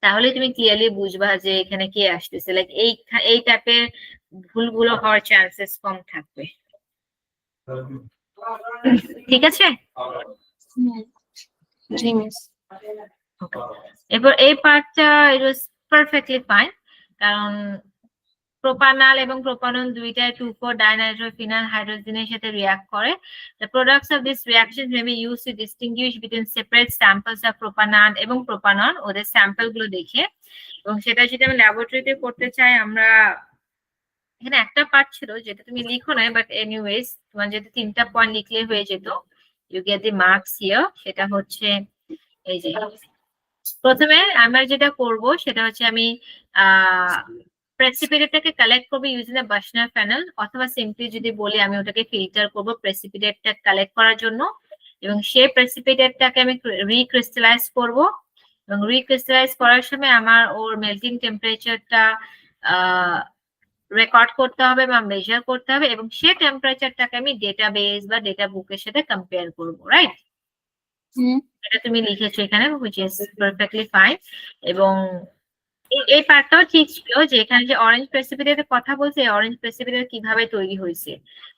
তাহলে তুমি ক্লিয়ারলি বুঝবা যে এখানে কে আসতেছে, লাইক এই টাইপের ভুলগুলো হওয়ার চান্সেস কম থাকবে। ঠিক আছে, জি মিস। এবার এই পার্টটা ইট ওয়াজ পারফেক্টলি ফাইন, কারণ প্রোপানল এবং প্রোপানন দুইটাই 2,4-diNitrophenol হাইড্রোজেনের সাথে রিঅ্যাক্ট করে। The products of this reaction may be used to distinguish between separate samples of propanol এবং প্রোপানন, ওদের স্যাম্পল গুলো দেখে। এবং সেটা যদি আমি ল্যাবরেটরিতে করতে চাই, আমরা এখানে একটা পার্ট ছিল যেটা তুমি লিখো না, বাট এনিওয়েজ তোমার যেহেতু 3টা পয়েন্ট লিখলে হয়ে যেত, you get the marks here. সেটা হচ্ছে এই যে প্রথমে আমরা যেটা করব সেটা হচ্ছে আমি প্রেসিপিটেটটাকে কালেক্ট করবো ইউজিং দ্য বার্শনার প্যানেল, অথবা সিম্পলি যদি বলি আমি ওটাকে ফিল্টার করব প্রেসিপিটেটটা কালেক্ট করার জন্য, এবং সেই প্রেসিপিটেটটাকে আমি রিক্রিস্টালাইজ করব, এবং রিক্রিস্টালাইজ করার সময় আমার ওর মেল্টিং টেম্পারেচারটা রেকর্ড করতে হবে বা মেজার করতে হবে, এবং সেই টেম্পারেচারটাকে আমি ডেটাবেস বা ডেটা বুকের সাথে কম্পেয়ার করব, রাইট? এটা তুমি লিখেছো এখানে, which is perfectly fine। এবং এই পার্টটাও ঠিক ছিল যে এখানে যে অরেঞ্জ প্রেসিপিটেটের কথা বলছে, অরেঞ্জ প্রেসিপিটেট কিভাবে তৈরি হয়েছে।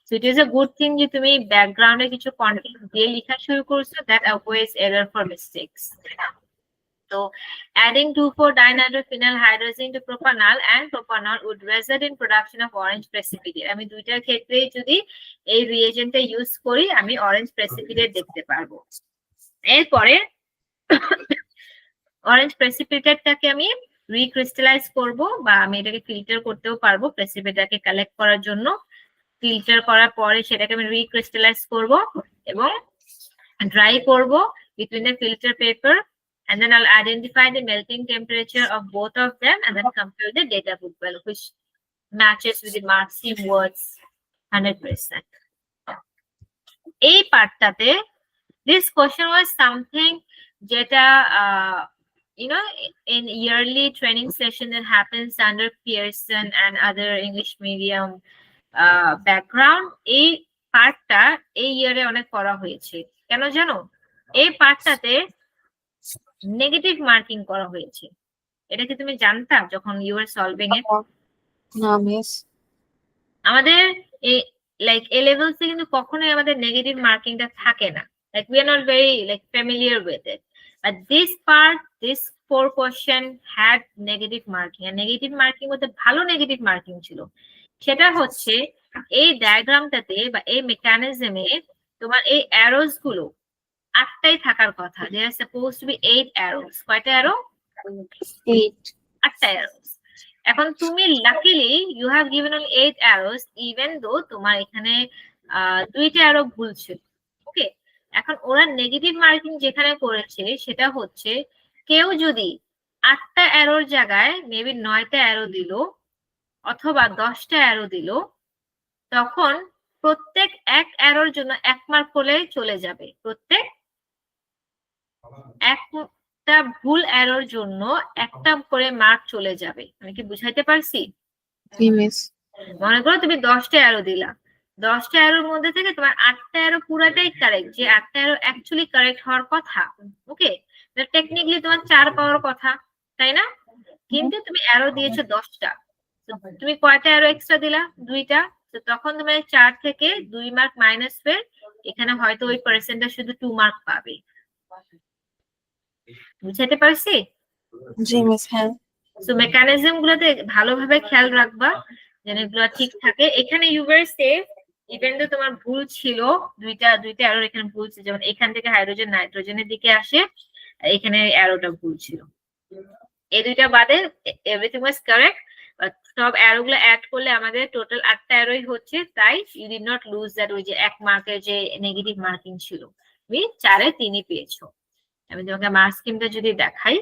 So it is a good thing যে তুমি ব্যাকগ্রাউন্ডে কিছু কন্টেন্ট দিয়ে লেখা শুরু করছো, that avoids error for mistakes. So adding 2,4-diNitrophenol hydrogen to propanol and propanol would result in production of orange precipitate। আমি দুইটার ক্ষেত্রেই যদি এই রিএজেন্টটা ইউজ করি, আমি অরেঞ্জ প্রেসিপিটেট দেখতে পারবো। এরপরে অরেঞ্জ প্রেসিপিটেটটাকে আমি রিক্রিস্টালাইজ করব, বা আমি এটাকে ফিল্টার করতেও পারবো প্রেসিপিটেটটাকে কালেক্ট করার জন্য। ফিল্টার করার পরে সেটাকে আমি রিক্রিস্টালাইজ করব এবং ড্রাই করব between the filter paper, and then I'll identify the melting temperature of both of them and then compare the data book value which matches with the Marxi words 100%. এই পার্টটাতে this question was something যেটা you know in yearly training session that happens under Pearson and other English medium background, এই পার্টটা এই ইয়ারে অনেক করা হয়েছে। কেন জানো? এই পার্টটাতে নেগেটিভ মার্কিং করা হয়েছে। এটা কি তুমি জানতা যখন ইউ আর সলভিং এ? না মিস। আমাদের এই লাইক এ লেভেলসে কিন্তু কখনোই আমাদের নেগেটিভ মার্কিংটা থাকে না, like we are not very like familiar with it, but this part this 4 question had negative marking. আর নেগেটিভ মার্কিং মধ্যে ভালো নেগেটিভ মার্কিং ছিল, সেটা হচ্ছে এই ডায়াগ্রামটাতে বা এই মেকানিজমে তোমার এই অ্যারোস গুলো 8টাই থাকার কথা। There are suppose to be 8 arrows. কয়টা অ্যারো? 8টা অ্যারোস। এখন তুমি luckily you have given only 8 arrows, even though তোমার এখানে 2টা অ্যারো ভুল ছিল। ওকে, এখন ওরা নেগেটিভ মার্কিং যেখানে করেছে সেটা হচ্ছে কেউ যদি 8টা অ্যারোর জায়গায় মেবি 9টা অ্যারো দিল অথবা 10টা অ্যারো দিল, তখন প্রত্যেক এক অ্যারোর জন্য 1 মার্ক করে চলে যাবে। প্রত্যেক একটা ভুল অ্যারোর জন্য 1টা করে মার্ক চলে যাবে। আমি কি বুঝাইতে পারছি? জি মিস। মনে করো তুমি 10টা অ্যারো দিলা, 10টা অ্যারোর মধ্যে থেকে তোমার 8টা অ্যারো পুরাটাই কারেক্ট, যে 8টা অ্যারো অ্যাকচুয়ালি কারেক্ট হওয়ার কথা। ওকে, টেকনিক্যালি তোমার 4 পাওয়ার কথা, তাই না? কিন্তু তুমি অ্যারো দিয়েছো 10টা, তুমি কয়টা অ্যারো এক্সট্রা দিলা? 2টা। তো তখন তুমি 4 থেকে 2 মার্ক মাইনাস হয়ে এখানে হয়তো ওই পার্সেন্টটা শুধু 2 মার্ক পাবে। বুঝাতে পারছি? জি মিস। হ্যাঁ। সো মেকানিজম গুলোতে ভালোভাবে খেয়াল রাখবা যেন এগুলো ঠিক থাকে। এখানে ইউ ওয়্যার সেফ, ইভেন তো তোমার ভুল ছিল, দুইটা অ্যারোর এখানে ভুল ছিল, যেমন এখান থেকে হাইড্রোজেন নাইট্রোজেনের দিকে আসে, এখানে অ্যারোটা ভুল ছিল। এই দুইটা বাদে এভরিথিং ওয়াজ কারেক্ট। সব অ্যারো গুলো অ্যাড করলে আমাদের টোটাল 8টা অ্যারোই হচ্ছে, তাই you did not lose that, ওই যে 1 মার্কের যে নেগেটিভ মার্কিং ছিল, তুমি 4-এ 3ই পেয়েছো। আমি তোমাকে মার্ক স্কিমটা যদি দেখাই,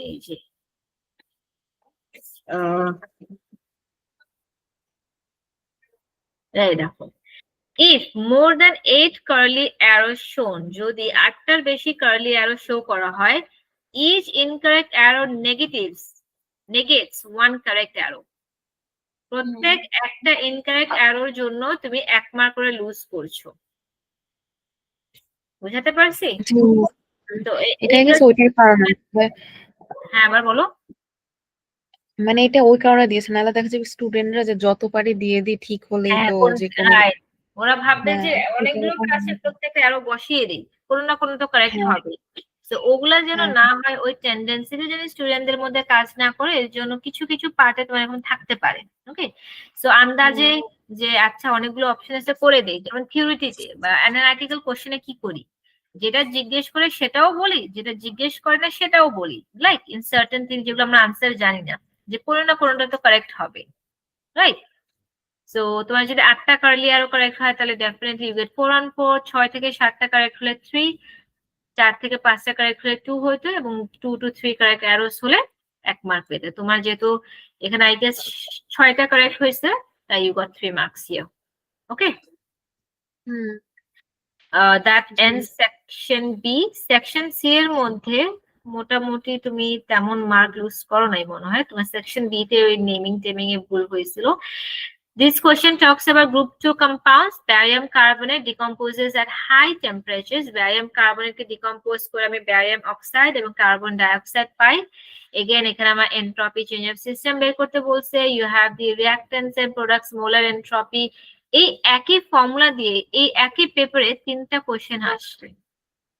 এই যে এই দেখো, if more than 8 curly arrows shown, যদি 8টার বেশি curly arrow শো করা হয়, each incorrect arrow negates one correct arrow, প্রত্যেক একটা ইনকারেক্ট অ্যারোর জন্য তুমি 1 মার্ক করে লুজ করছো। বুঝাতে পারছি? জি মিস। তো এটা গেছে ওইটার কারণে। হ্যাঁ, আবার বলো। মানে এটা ওই কারণে দিয়েছে, নাহলে দেখা যাবে স্টুডেন্টরা যে যত পারি দিয়ে দিই, ঠিক হলেই হ্যাঁ, তো যে কোনো। right. ওরা ভাববে যে হ্যাঁ, অনেকগুলো ক্লাসের প্রত্যেকটা আরো বসিয়ে দিই, কোনো না কোনো তো কারেক্ট হ্যাঁ, হবে। তো ওগুলা যেন হ্যাঁ। না হয়, ওই টেন্ডেন্সিটা যেন স্টুডেন্টদের মধ্যে কাজ না করে, এর জন্য কিছু কিছু পার্টে তোমার এখন থাকতে পারে। ওকে, সো আন্দাজে যে আচ্ছা অনেকগুলো অপশন আছে করে দেই, যেমন থিওরিটিতে বা অ্যানালাইটিক্যাল কোশ্চেনে কি করি, যেটা জিজ্ঞেস করে সেটাও বলি, যেটা জিজ্ঞেস করে না সেটাও বলি, লাইক ইন সার্টেন থিং যেগুলো আমরা আনসার জানি না, যে কোনো না কোনোটা তো কারেক্ট হবে, রাইট? সো তোমার যদি 8টা কার্লি অ্যারো কারেক্ট হয়, তাহলে ডেফিনেটলি ইউ গেট 4 on 4, 6 থেকে 7টা কারেক্ট হলে 3, 4 থেকে 5টা কারেক্ট হলে 2 হইতো, এবং 2 to 3 কারেক্ট অ্যারোস হলে 1 মার্ক পেতে। তোমার যেহেতু এখানে আই গেস 6টা কারেক্ট হয়েছে, তাই you got 3 marks here. Okay, that end section B. Section C এর মধ্যে মোটামুটি তুমি তেমন মার্ক লুজ করো নাই মনে হয়, তোমার সেকশন বি তে ওই নেমিং টেমিং এ ভুল হয়েছিল। This question talks about group 2 compounds. Barium carbonate decomposes at high temperatures. Barium carbonate K decompose করে আমি barium oxide এবং carbon dioxide পাই। Again, এখানে আমার entropy change of system বের করতে বলছে। You have the reactants and products molar entropy. এই একই ফর্মুলা দিয়ে এই একই পেপারে 3টা কোশ্চেন আসবে,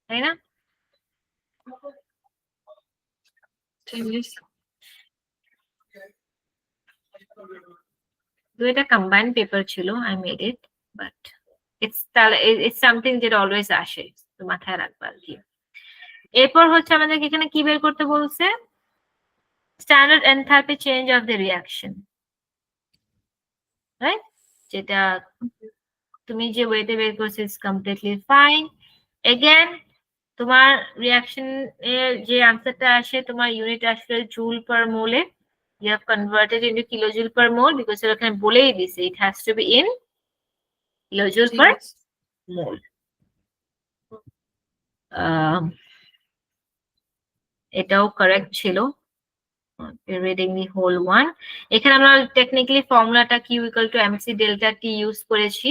তাই না? দুইটা কম্বাইন পেপার ছিল, I made it, but it's something যেটা অলওয়েজ আসে, তো মাথায় রাখবা আর কি। এরপর হচ্ছে আমাদেরকে এখানে কি বের করতে বলছে? Standard enthalpy change of the reaction, right? যেটা তুমি যে ওয়েতে বের করছো ইটস কমপ্লিটলি ফাইন। এগেন তোমার রিঅ্যাকশন এর যে আনসারটা আসে, তোমার ইউনিট আসলে জুল পার মোলে, you have converted into kilojoule per mole because এর ওখানে বলেই দিছে it has to be in kilojoule per mole. এটাও কারেক্ট ছিল, রিডিং দি হোল ওয়ান। এখানে আমরা টেকনিক্যালি ফর্মুলাটা Q equal to MC delta T use করেছি,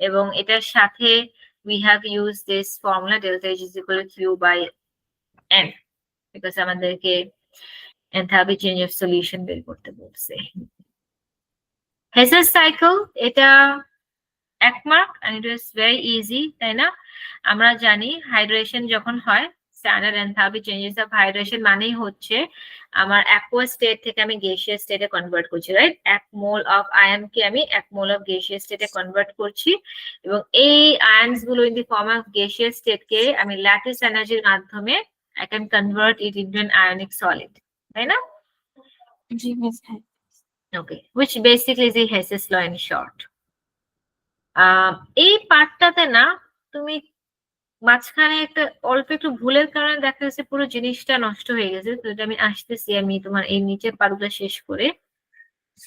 এবং এটার সাথে we have used this formula delta H is equal to Q by N because আমাদেরকে enthalpy change of solution বের করতে বলছে। Hess's cycle, এটা 1 mark and it was very easy, তাই না? আমরা জানি হাইড্রেশন যখন হয়, standard enthalpy changes of hydration মানেই হচ্ছে আমার অ্যাকুয়াস স্টেট থেকে আমি গ্যাসিয়াস স্টেটে কনভার্ট করছি, রাইট? 1 মোল অফ আয়ন কে আমি 1 মোল অফ গ্যাসিয়াস স্টেটে কনভার্ট করছি, এবং এই আয়নস গুলো in the form of gaseous state কে আমি ল্যাটিস এনার্জির মাধ্যমে I can convert it into an ionic solid, তাই না? জি মিস। হ্যাঁ। Okay, which basically is the Hess's law in short. এই পার্টটাতে না তুমি মাঝখানে একটা অল্প একটু ভুলের কারণে দেখা যাচ্ছে পুরো জিনিসটা নষ্ট হয়ে গেছে, তো এটা আমি আসতেছি, আমি তোমার এই নিচের পার্টটা শেষ করে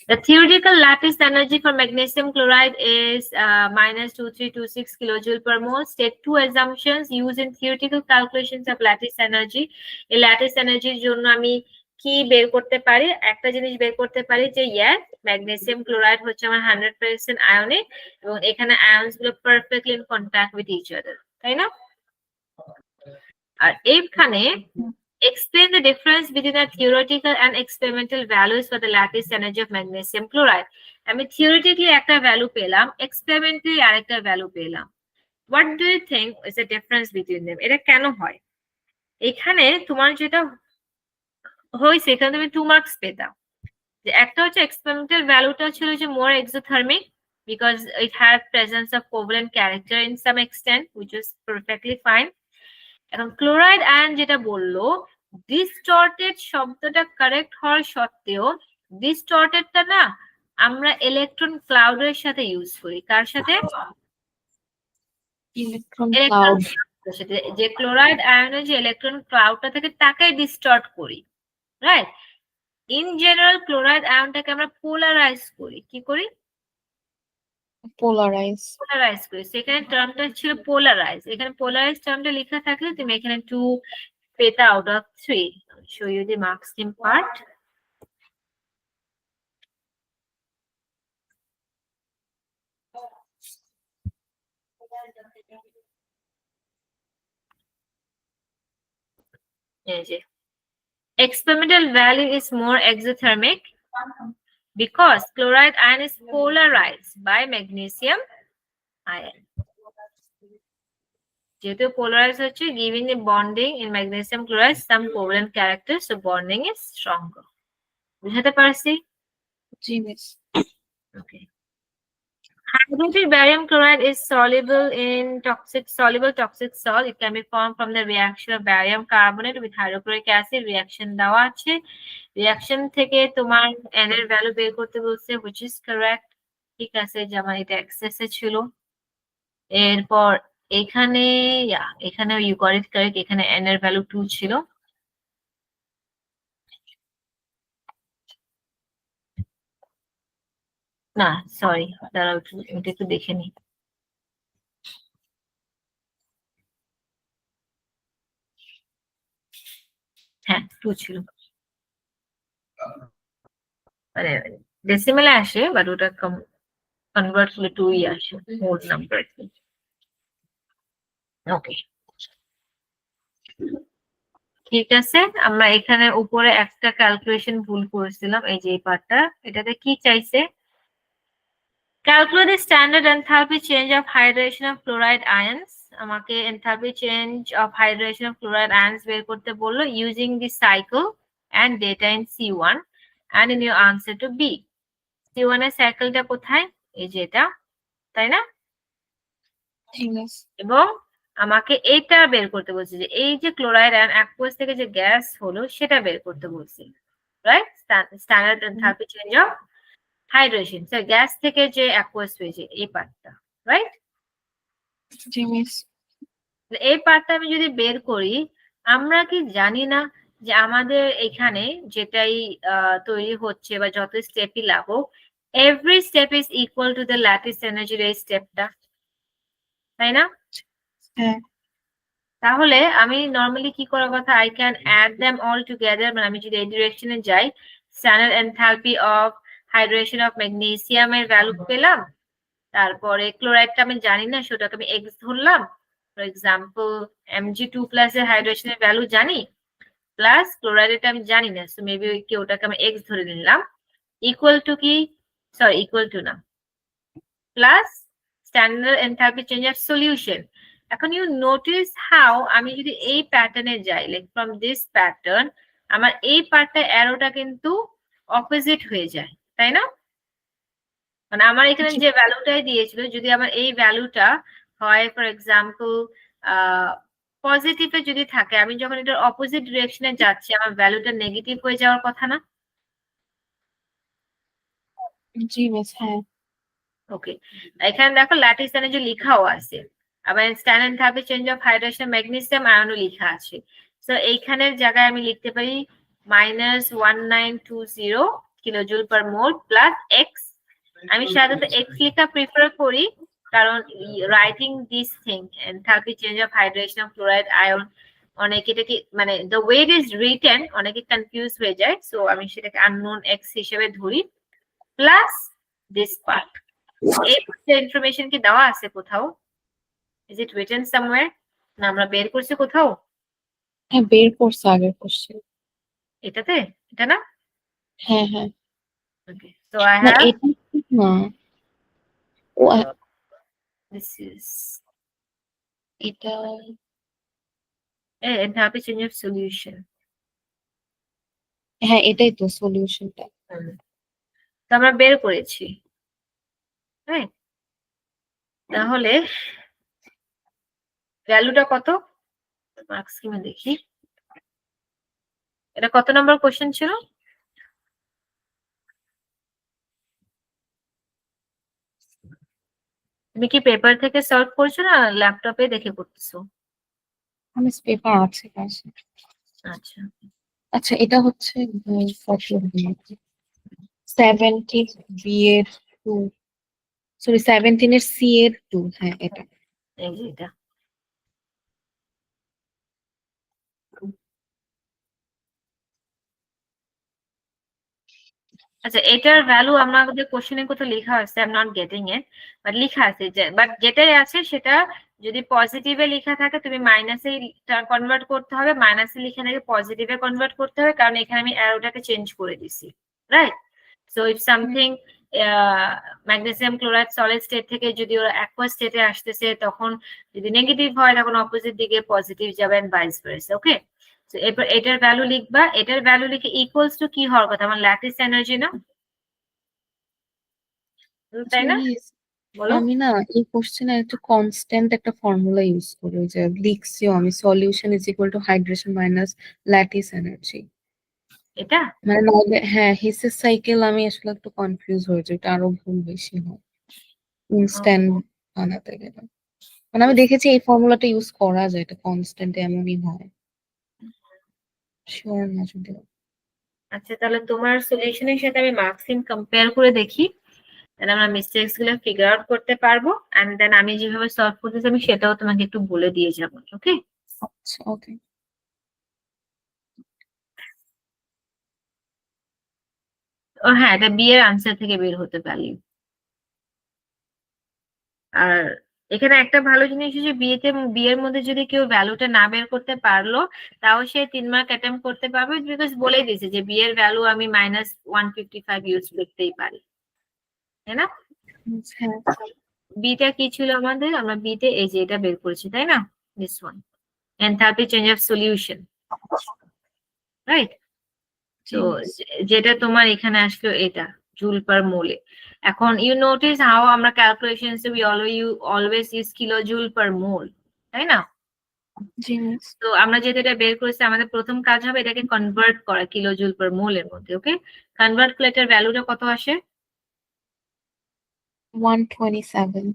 The theoretical lattice energy for magnesium chloride is minus 2326 kilojoule per mole. State two assumptions used in theoretical calculations of lattice energy. এই lattice energy জন্য আমি কি বের করতে পারি? একটা জিনিস বের করতে পারি যে yes, magnesium chloride হচ্ছে আমার 100% ionic এবং এখানে ions গুলো perfectly in contact with each other. তাই না? আর এইখানে explain the difference between the theoretical and experimental values for the lattice energy of magnesium chloride. আমি theoretically একটা ভ্যালু পেলাম, experimentally আরেকটা ভ্যালু পেলাম. What do you think is the difference between them? এটা কেন হয়? এখানে তোমার যেটা হয়েছে এখানে তুমি 2 মার্কস পেতাম। যে একটা হচ্ছে experimental ভ্যালুটা ছিল যে more exothermic because it had presence of covalent character in some extent, which is perfectly fine. এখন ক্লোরাইড আয়ন যেটা বললো ডিস্টর্টেড শব্দটা কারেক্ট হওয়ার সত্ত্বেও ডিস্টর্টেডটা না আমরা ইলেকট্রন ক্লাউডের সাথে ইউজ করি। কার সাথে? Electron cloud. যে ক্লোরাইড আয়নের যে ইলেকট্রন ক্লাউডটা থেকে তাকেই ডিস্টর্ট করি, রাইট? ইন জেনারেল ক্লোরাইড আয়নটাকে আমরা পোলারাইজ করি। কি করি? পোলারাইজ করি। সেখানে টার্মটা ছিল পোলারাইজ। এখানে পোলারাইজ টার্মটা লেখা থাকলে তুমি এখানে 2 পেতা out of 3. I'll show you the mark scheme part. Experimental value is more exothermic because chloride ion is polarized by magnesium ion. যেহেতু polarized হচ্ছে giving the bonding in magnesium chloride some covalent character, so bonding is stronger. বুঝাতে পারছি? জি miss. Okay. Hydrated barium chloride is soluble toxic salt. It can be formed from the reaction of barium carbonate with hydrochloric acid. Reaction দেওয়া আছে। Reaction থেকে তোমার N এর value বের করতে বলছে, which is correct. ঠিক আছে, যে আমার এটা এক্সেস এ ছিল। এরপর এখানে you got it correct. এখানে N এর ভ্যালু 2 ছিল। না সরি, দাঁড়াও এটা একটু দেখে নিই। হ্যাঁ 2 ছিল, মানে ডেসিমেলে আসে বাট ওটা কনভার্ট হলে 2ই আসে হোল নাম্বার। ওকে ঠিক আছে, আমরা এখানে উপরে একটা ক্যালকুলেশন ভুল করেছিলাম। এই যে এই পার্টটা, এটাতে কি চাইছে? Calculate the standard enthalpy change of hydration of chloride ions. আমাকে enthalpy change of hydration of chloride ions বের করতে বললো using the cycle and data in C1 and in your answer to B. C1 এর সাইকেলটা কোথায়? এই যে এটা, তাই না? ঠিক আছে। এবং আমাকে এটা বের করতে বলছে যে এই যে ক্লোরাইড আয়ন অ্যাকুয়াস থেকে যে গ্যাস হলো সেটা বের করতে বলছে, right? Standard enthalpy change of hydration, so gas থেকে যে অ্যাকুয়াস হয়েছে এই পার্টটা, রাইট? জি মিস। এই পার্টটা আমি যদি বের করি, আমরা কি জানি না যে আমাদের এখানে যেটাই তৈরি হচ্ছে বা যত স্টেপই লাগুক, every step is equal to the lattice এনার্জির এই স্টেপটা, তাই না? হ্যাঁ। তাহলে আমি নরমালি কি করার কথা, I can add them all together. মানে আমি যদি এই ডিরেকশনে যাই, standard enthalpy of hydration of magnesium এর ভ্যালু পেলাম, তারপরে ক্লোরাইডটা আমি জানি না সেটাকে আমি এক্স ধরলাম, ফর এক্সাম্পল Mg2 প্লাস এর হাইড্রেশনের ভ্যালু জানি, প্লাস ক্লোরাইডটা আমি জানি না, সো মেবি ওটাকে আমি এক্স ধরে নিলাম, ইকুয়াল টু কি, সরি ইকুয়াল টু না, plus standard enthalpy change of solution. এখন ইউ নোটিস হাউ আমি যদি এই প্যাটার্নে যাই, লাইক ফ্রম দিস প্যাটার্ন, আমার এই পার্টটা অ্যারোটা কিন্তু অপোজিট হয়ে যায়, তাই না? মানে আমার এখানে যে ভ্যালুটাই দিয়েছিল, যদি আমার এই ভ্যালুটা হয় ফর এক্সাম্পল পজিটিভে যদি থাকে, আমি যখন এটার অপোজিট ডিরেকশনে যাচ্ছি আমার ভ্যালুটা নেগেটিভ হয়ে যাওয়ার কথা না? জি মিস। হ্যাঁ। ওকে, এখানে দেখো ল্যাটিস এনার্জি লেখাও আছে, আবার standard enthalpy change of hydration magnesium আয়নও লেখা আছে। সো এইখানের জায়গায় আমি লিখতে পারি -1920 kilojoule per mole plus X. আমি সাধারণত এক্স লেখা প্রিফার করি, কারণ writing this thing enthalpy change of hydration of chloride ion, অনেকে এটাকে মানে the way it is written অনেকে কনফিউজ হয়ে যায়, সো আমি সেটাকে আননোন এক্স হিসেবে ধরি প্লাস দিস পার্ট। এই ইনফরমেশন কি দেওয়া আছে কোথাও? Is it written somewhere? না আমরা বের করছি কোথাও? হ্যাঁ, বের করছে আগের কোশ্চেন। এটাতে? এটা না? হ্যাঁ হ্যাঁ, ওকে, সো আই না হ্যাভ এটা ঠিক না। ও দিস ইজ এটা enthalpy change of solution. হ্যাঁ, এটাই তো সলিউশনটা। তো আমরা বের করেছি, রাইট? তাহলে ভ্যালুটা কত? মার্কস স্কিমে দেখি, এটা কত নম্বর কোশ্চেন ছিল? তুমি কি পেপার থেকে সলভ করছো না ল্যাপটপে দেখে করতেছো? আমি পেপার আছে পাশে। আচ্ছা, আচ্ছা, এটা হচ্ছে 17 বি এর 2, সরি 17 এর সি এর 2। হ্যাঁ এটা। এই যে এটা। আচ্ছা, এটার ভ্যালু আমাদের কোশ্চেনে কোথাও লেখা আছে, I am not getting it, but লেখা আছে যে, বাট যেটাই আছে সেটা যদি পজিটিভে লেখা থাকে তুমি মাইনাসে কনভার্ট করতে হবে, মাইনাসে লেখা থাকে পজিটিভে কনভার্ট করতে হবে, কারণ এখানে আমি অ্যারোটাকে চেঞ্জ করে দিছি, right? So if something magnesium chloride solid state থেকে যদি ওরা অ্যাকুয়া স্টেটে আসতেছে, তখন যদি নেগেটিভ হয় তখন অপোজিট দিকে পজিটিভ যাবে এন্ড ভাইস ভার্সা। ওকে, তো এরপর এটার ভ্যালু লিখবা, এটার ভ্যালু লিখে ইকুয়ালস টু কি হওয়ার কথা? আমার ল্যাটিস এনার্জি না, তাই না? Yes, বলো। আমি না এই কোশ্চেনে একটা কনস্ট্যান্ট একটা ফর্মুলা ইউজ করি, ওই যে লিখছিও আমি, solution is equal to hydration minus lattice energy. এটা মানে নইলে হ্যাঁ, হিসের সাইকেল আমি আসলে একটু কনফিউজ হয়ে যাই, এটা আরো ভুল বেশি হয় ইনস্ট্যান্ট বানাতে গেলে। মানে আমি দেখেছি এই ফর্মুলাটা ইউজ করা যায়, এটা কনস্ট্যান্ট এমনই হয়, শিওর না যদিও। আচ্ছা, তাহলে তোমার সলিউশনের সাথে আমি মার্কসিম কম্পেয়ার করে দেখি, তাহলে আমরা মিস্টেকস গুলো ফিগার আউট করতে পারবো, এন্ড দেন আমি যেভাবে সলভ করতেছি আমি সেটাও তোমাকে একটু বলে দিয়ে যাবো। ওকে, আচ্ছা ওকে। ও হ্যাঁ, এটা বি এর আনসার থেকে বের হতে পারি। আর এখানে একটা ভালো জিনিস হচ্ছে বি এর মধ্যে যদি কেউ ভ্যালুটা না বের করতে পারলো, তাও সে 3 মার্ক অ্যাটেম্প করতে পারবে, বিকজ বলেই দিয়েছে যে বি এর ভ্যালু আমি -155 ইউজ করতেই পারি, তাই না? হ্যাঁ বিটা কি ছিল আমাদের? আমরা বিতে এই যে এটা বের করেছি, তাই না? This one, enthalpy change of solution, right? তো যেটা তোমার এখানে আসলো এটা জুল পার মোলে। এখন ইউ নোটিস হাউ আমরা calculations we always use kilo joule per mole, তাই না? জি মিস। তো আমরা যেটা এটা বের করেছি, আমাদের প্রথম কাজ হবে এটাকে কনভার্ট করা কিলো জুল পার মোল এর মধ্যে। ওকে, কনভার্ট করলে এটার ভ্যালুটা কত আসে? 127।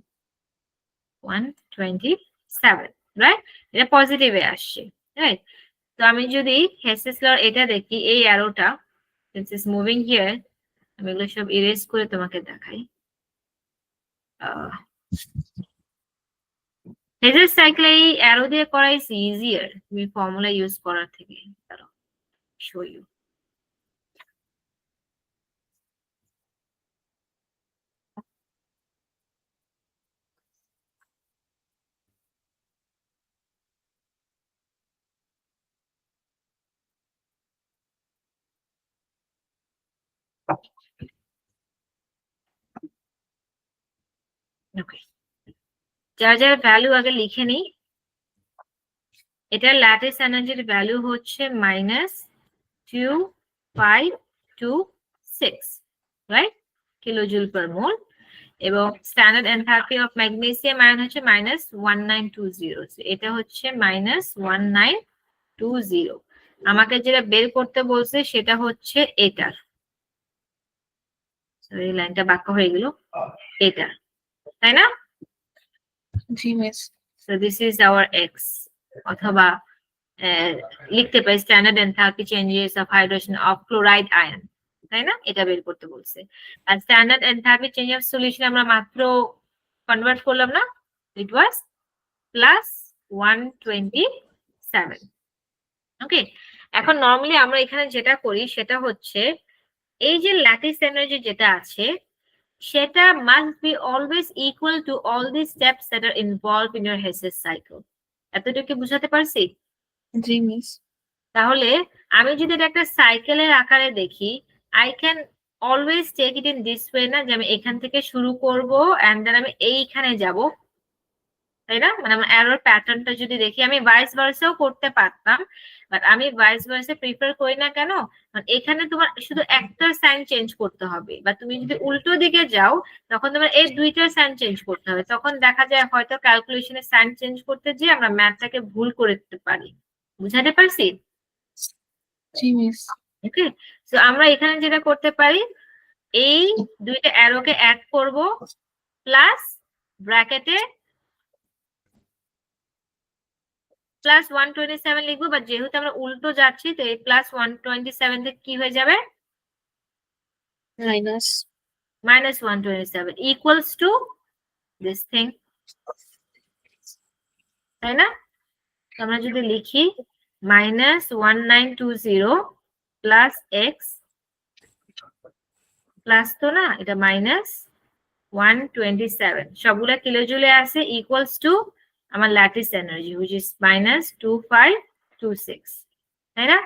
127, রাইট? এটা পজিটিভে আসছে, রাইট? তো আমি যদি হেসেস লর এটা দেখি, এই অ্যারোটা since it's moving here, আমি এগুলো সব ইরেজ করে তোমাকে দেখাই। হেসেস সাইকেল এই অ্যারো দিয়ে করা ইজ ইজিয়ার তুমি ফর্মুলা ইউজ করার থেকে। দাঁড়াও, শো ইউ। ওকে, যার যার ভ্যালু আগে লিখে নিই। এটার ল্যাটিস এনার্জির ভ্যালু হচ্ছে -2526, রাইট? কিলোজুল পার মোল। এবং standard enthalpy of magnesium ion হচ্ছে -1920, এটা হচ্ছে -1920। আমাকে যেটা বের করতে বলছে সেটা হচ্ছে এটার, এই লাইনটা বাঁকা হয়ে গেল, এটা, তাই না? জি miss. So this is our x, অথবা লিখতে পারি standard enthalpy changes of hydration of chloride ion, তাই না? এটা বের করতে বলছে। আর standard enthalpy change of solution আমরা মাত্র কনভার্ট করলাম না, ইট ওয়াজ প্লাস 127। ওকে, এখন নর্মালি আমরা এখানে যেটা করি সেটা হচ্ছে এই যে ল্যাটিস এনার্জি যেটা আছে সেটা must be always equal to all the steps that are involve in your Hess's cycle. এতটুকু বুঝাতে পারছি? জি মিস। তাহলে আমি যদি এটা একটা সাইকেলের আকারে দেখি, I can always take it in this way, না যে আমি এখান থেকে শুরু করব এন্ড দেন আমি এইখানে যাব, তাই না? মানে আমার অ্যারোর প্যাটার্নটা যদি দেখি আমি ভাইস ভার্সাও করতে পারতাম, বাট আমি ভাইস ভার্সা প্রিফার করি না কেন? কারণ এখানে তোমার শুধু একটা সাইন চেঞ্জ করতে হবে, বা তুমি যদি উল্টো দিকে যাও তখন তোমার এই দুইটার সাইন চেঞ্জ করতে হবে, তখন দেখা যায় হয়তো ক্যালকুলেশনের সাইন চেঞ্জ করতে গিয়ে আমরা ম্যাথটাকে ভুল করে দিতে পারি। বুঝাতে পারছি? জি মিস। ওকে, তো আমরা এখানে যেটা করতে পারি, এই দুইটা অ্যারোকে অ্যাড করব, প্লাস ব্র্যাকেটে প্লাস 127 লিখবো, বা যেহেতু আমরা উল্টো যাচ্ছি তো এই প্লাস 127 থেকে কি হয়ে যাবে? Minus minus 127 equals to this thing, তাই না? তো আমরা যদি লিখি মাইনাস 1920 প্লাস এক্স প্লাস, তো না এটা মাইনাস 127 সবগুলা কিলোজুলে আছে, ইকুয়ালস টু আমার lattice energy which is minus 2526, তাই না?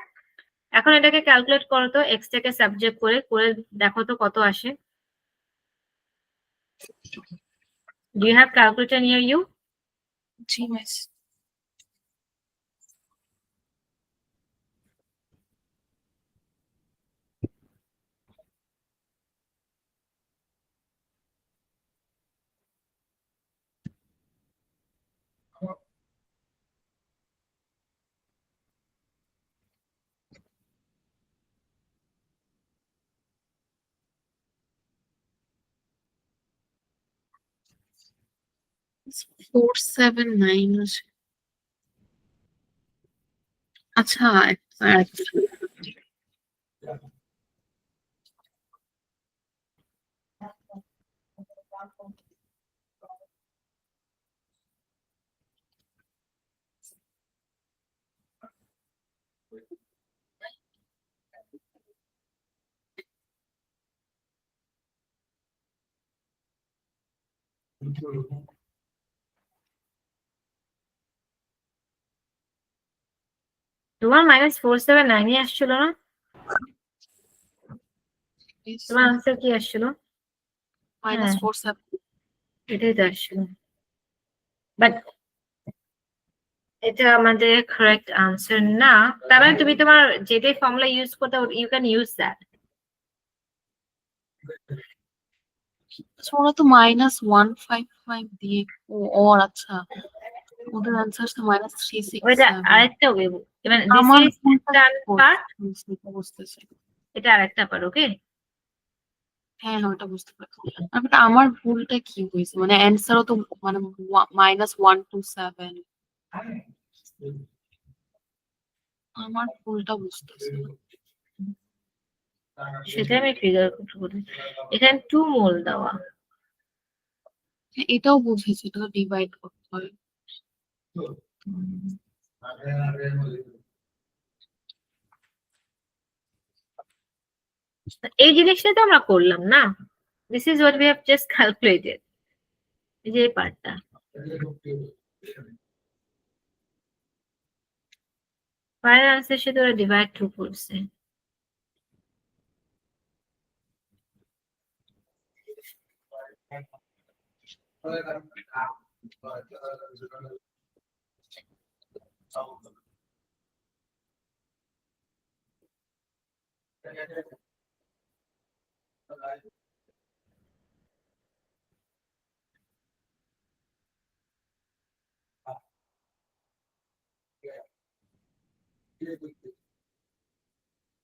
এখন এটাকে ক্যালকুলেট করো তো, এক্স টাকে সাবজেক্ট করে করে দেখো তো কত আসে। Do you have calculator near you? G miss. Four seven nine আছে। আচ্ছা তোমার মাইনাস 479 আসছিল না? তোমার আনসার কি আসছিল? মাইনাস হ্যাঁ, 47। এটাই তো আসছিল, বাট এটা আমাদের কারেক্ট আনসার না। তার মানে তুমি তোমার যেটাই ফর্মুলা ইউজ করতে ইউ ক্যান ইউজ দ্যাট। আচ্ছা ওরা তো -155 দিয়ে ওর আচ্ছা ওদের আনসার তো ওইটা -367। আরেকটা ওয়ে, মানে দিস আমার ইজ ভুলটা একটা কি পার্ট, বুঝতেছি। এটা আরেকটা পার্ট। ওকে, হ্যাঁ হ্যাঁ ওটা বুঝতে পারছি। but আমার ভুলটা কি হয়েছে মানে অ্যান্সারও তো মানে -127। আমার ভুলটা বুঝতেছি না। সেটা আমি ফিগার করতে এখানে 2 মোল দেওয়া। হ্যাঁ, এটাও বুঝেছি, এটা তো ডিভাইড করতে হয়। এই জিনিসটা তো আমরা করলাম না, this is what we have just calculated, এই যে পার্টটা। ফাইনাল আনসার সাথে ওরা ডিভাইড 2 করছে।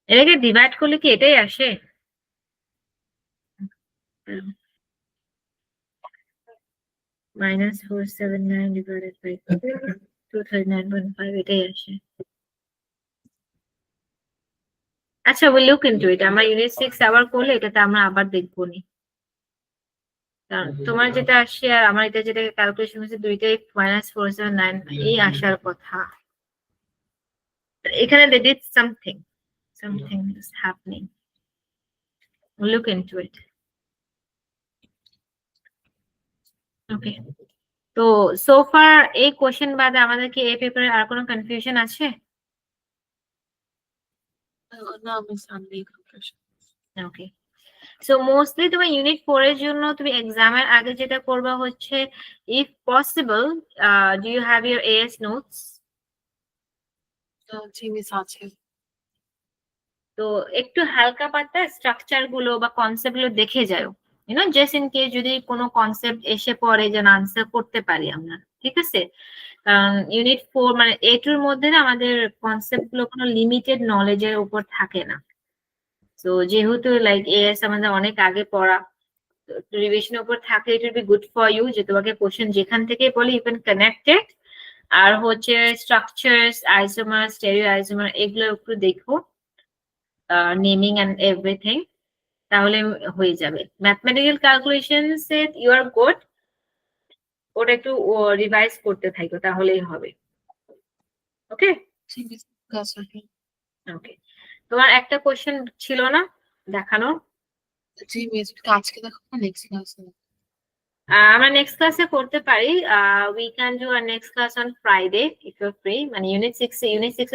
এটাকে ডিভাইড করলে কি এটাই আসে? -479 ডিভাইডেড বাই 239.5 এটাই আসে। আচ্ছা, উইল লুক ইনটু ইট। আমরা ইউনিট 6 আবার করলে এটাতে আমরা আবার দেখবো নি। কারণ তোমার যেটা আসছে আর আমার এটা যেটা ক্যালকুলেশন হচ্ছে দুইটাই -479 এই আসার কথা। এখানে they did something is happening. Look into it. Okay. তো so far এই কোশ্চেন বাদে আমাদের কি এই পেপারে আর কোনো কনফিউশন আছে? না আমি Sunday confusion. Okay, so mostly তোমার ইউনিট 4 এর জন্য তুমি এক্সামের আগে যেটা করবা হচ্ছে if possible do you have your AS notes? জি মিস আছে। তো একটু হালকা পাতলা স্ট্রাকচার গুলো বা কনসেপ্ট গুলো দেখে যাও, জাস্ট ইন কেস যদি কোনো কনসেপ্ট এসে পড়ে যেন আনসার করতে পারি আমরা, ঠিক আছে? কারণ ইউনিট 4 মানে A2 মধ্যে না আমাদের কনসেপ্ট গুলো কোনো লিমিটেড নলেজের উপর থাকে না। তো যেহেতু লাইক এএস আমাদের অনেক আগে পড়া, রিভিশনের উপর থাকলে it will be good for you যে তোমাকে কোশ্চেন যেখান থেকে বলে ইউ ক্যান কানেক্টেড। আর হচ্ছে স্ট্রাকচারস, আইসোমার, স্টেরিও আইসোমার এগুলো একটু দেখো, নেমিং এন্ড এভরিথিং, তাহলে হয়ে যাবে। ম্যাথমেটিক্যাল ক্যালকুলেশনস এ ইউ আর গুড, ওটা একটু রিভাইজ করতে থাকো তাহলেই হবে। ওকে জি মিস আছে। ওকে, তোমার একটা কোশ্চেন ছিল না দেখানো? জি মিস আজকে দেখো না নেক্সট ক্লাসে। আমরা নেক্সট ক্লাসে করতে পারি। We can do our next class on Friday if you free. মানে ইউনিট 6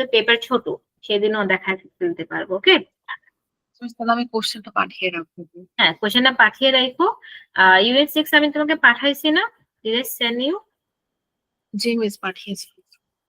এর পেপার ছোট, সেদিনও দেখা ফেলতে পারবো। ওকে, তাহলে আমি কোশ্চেনটা পাঠিয়ে রাখবো। হ্যাঁ কোশ্চেনটা পাঠিয়ে রাখো। ইউনিট 6 আমি তোমাকে পাঠাইছি না? Did I send you? জি মিস পাঠিয়েছি।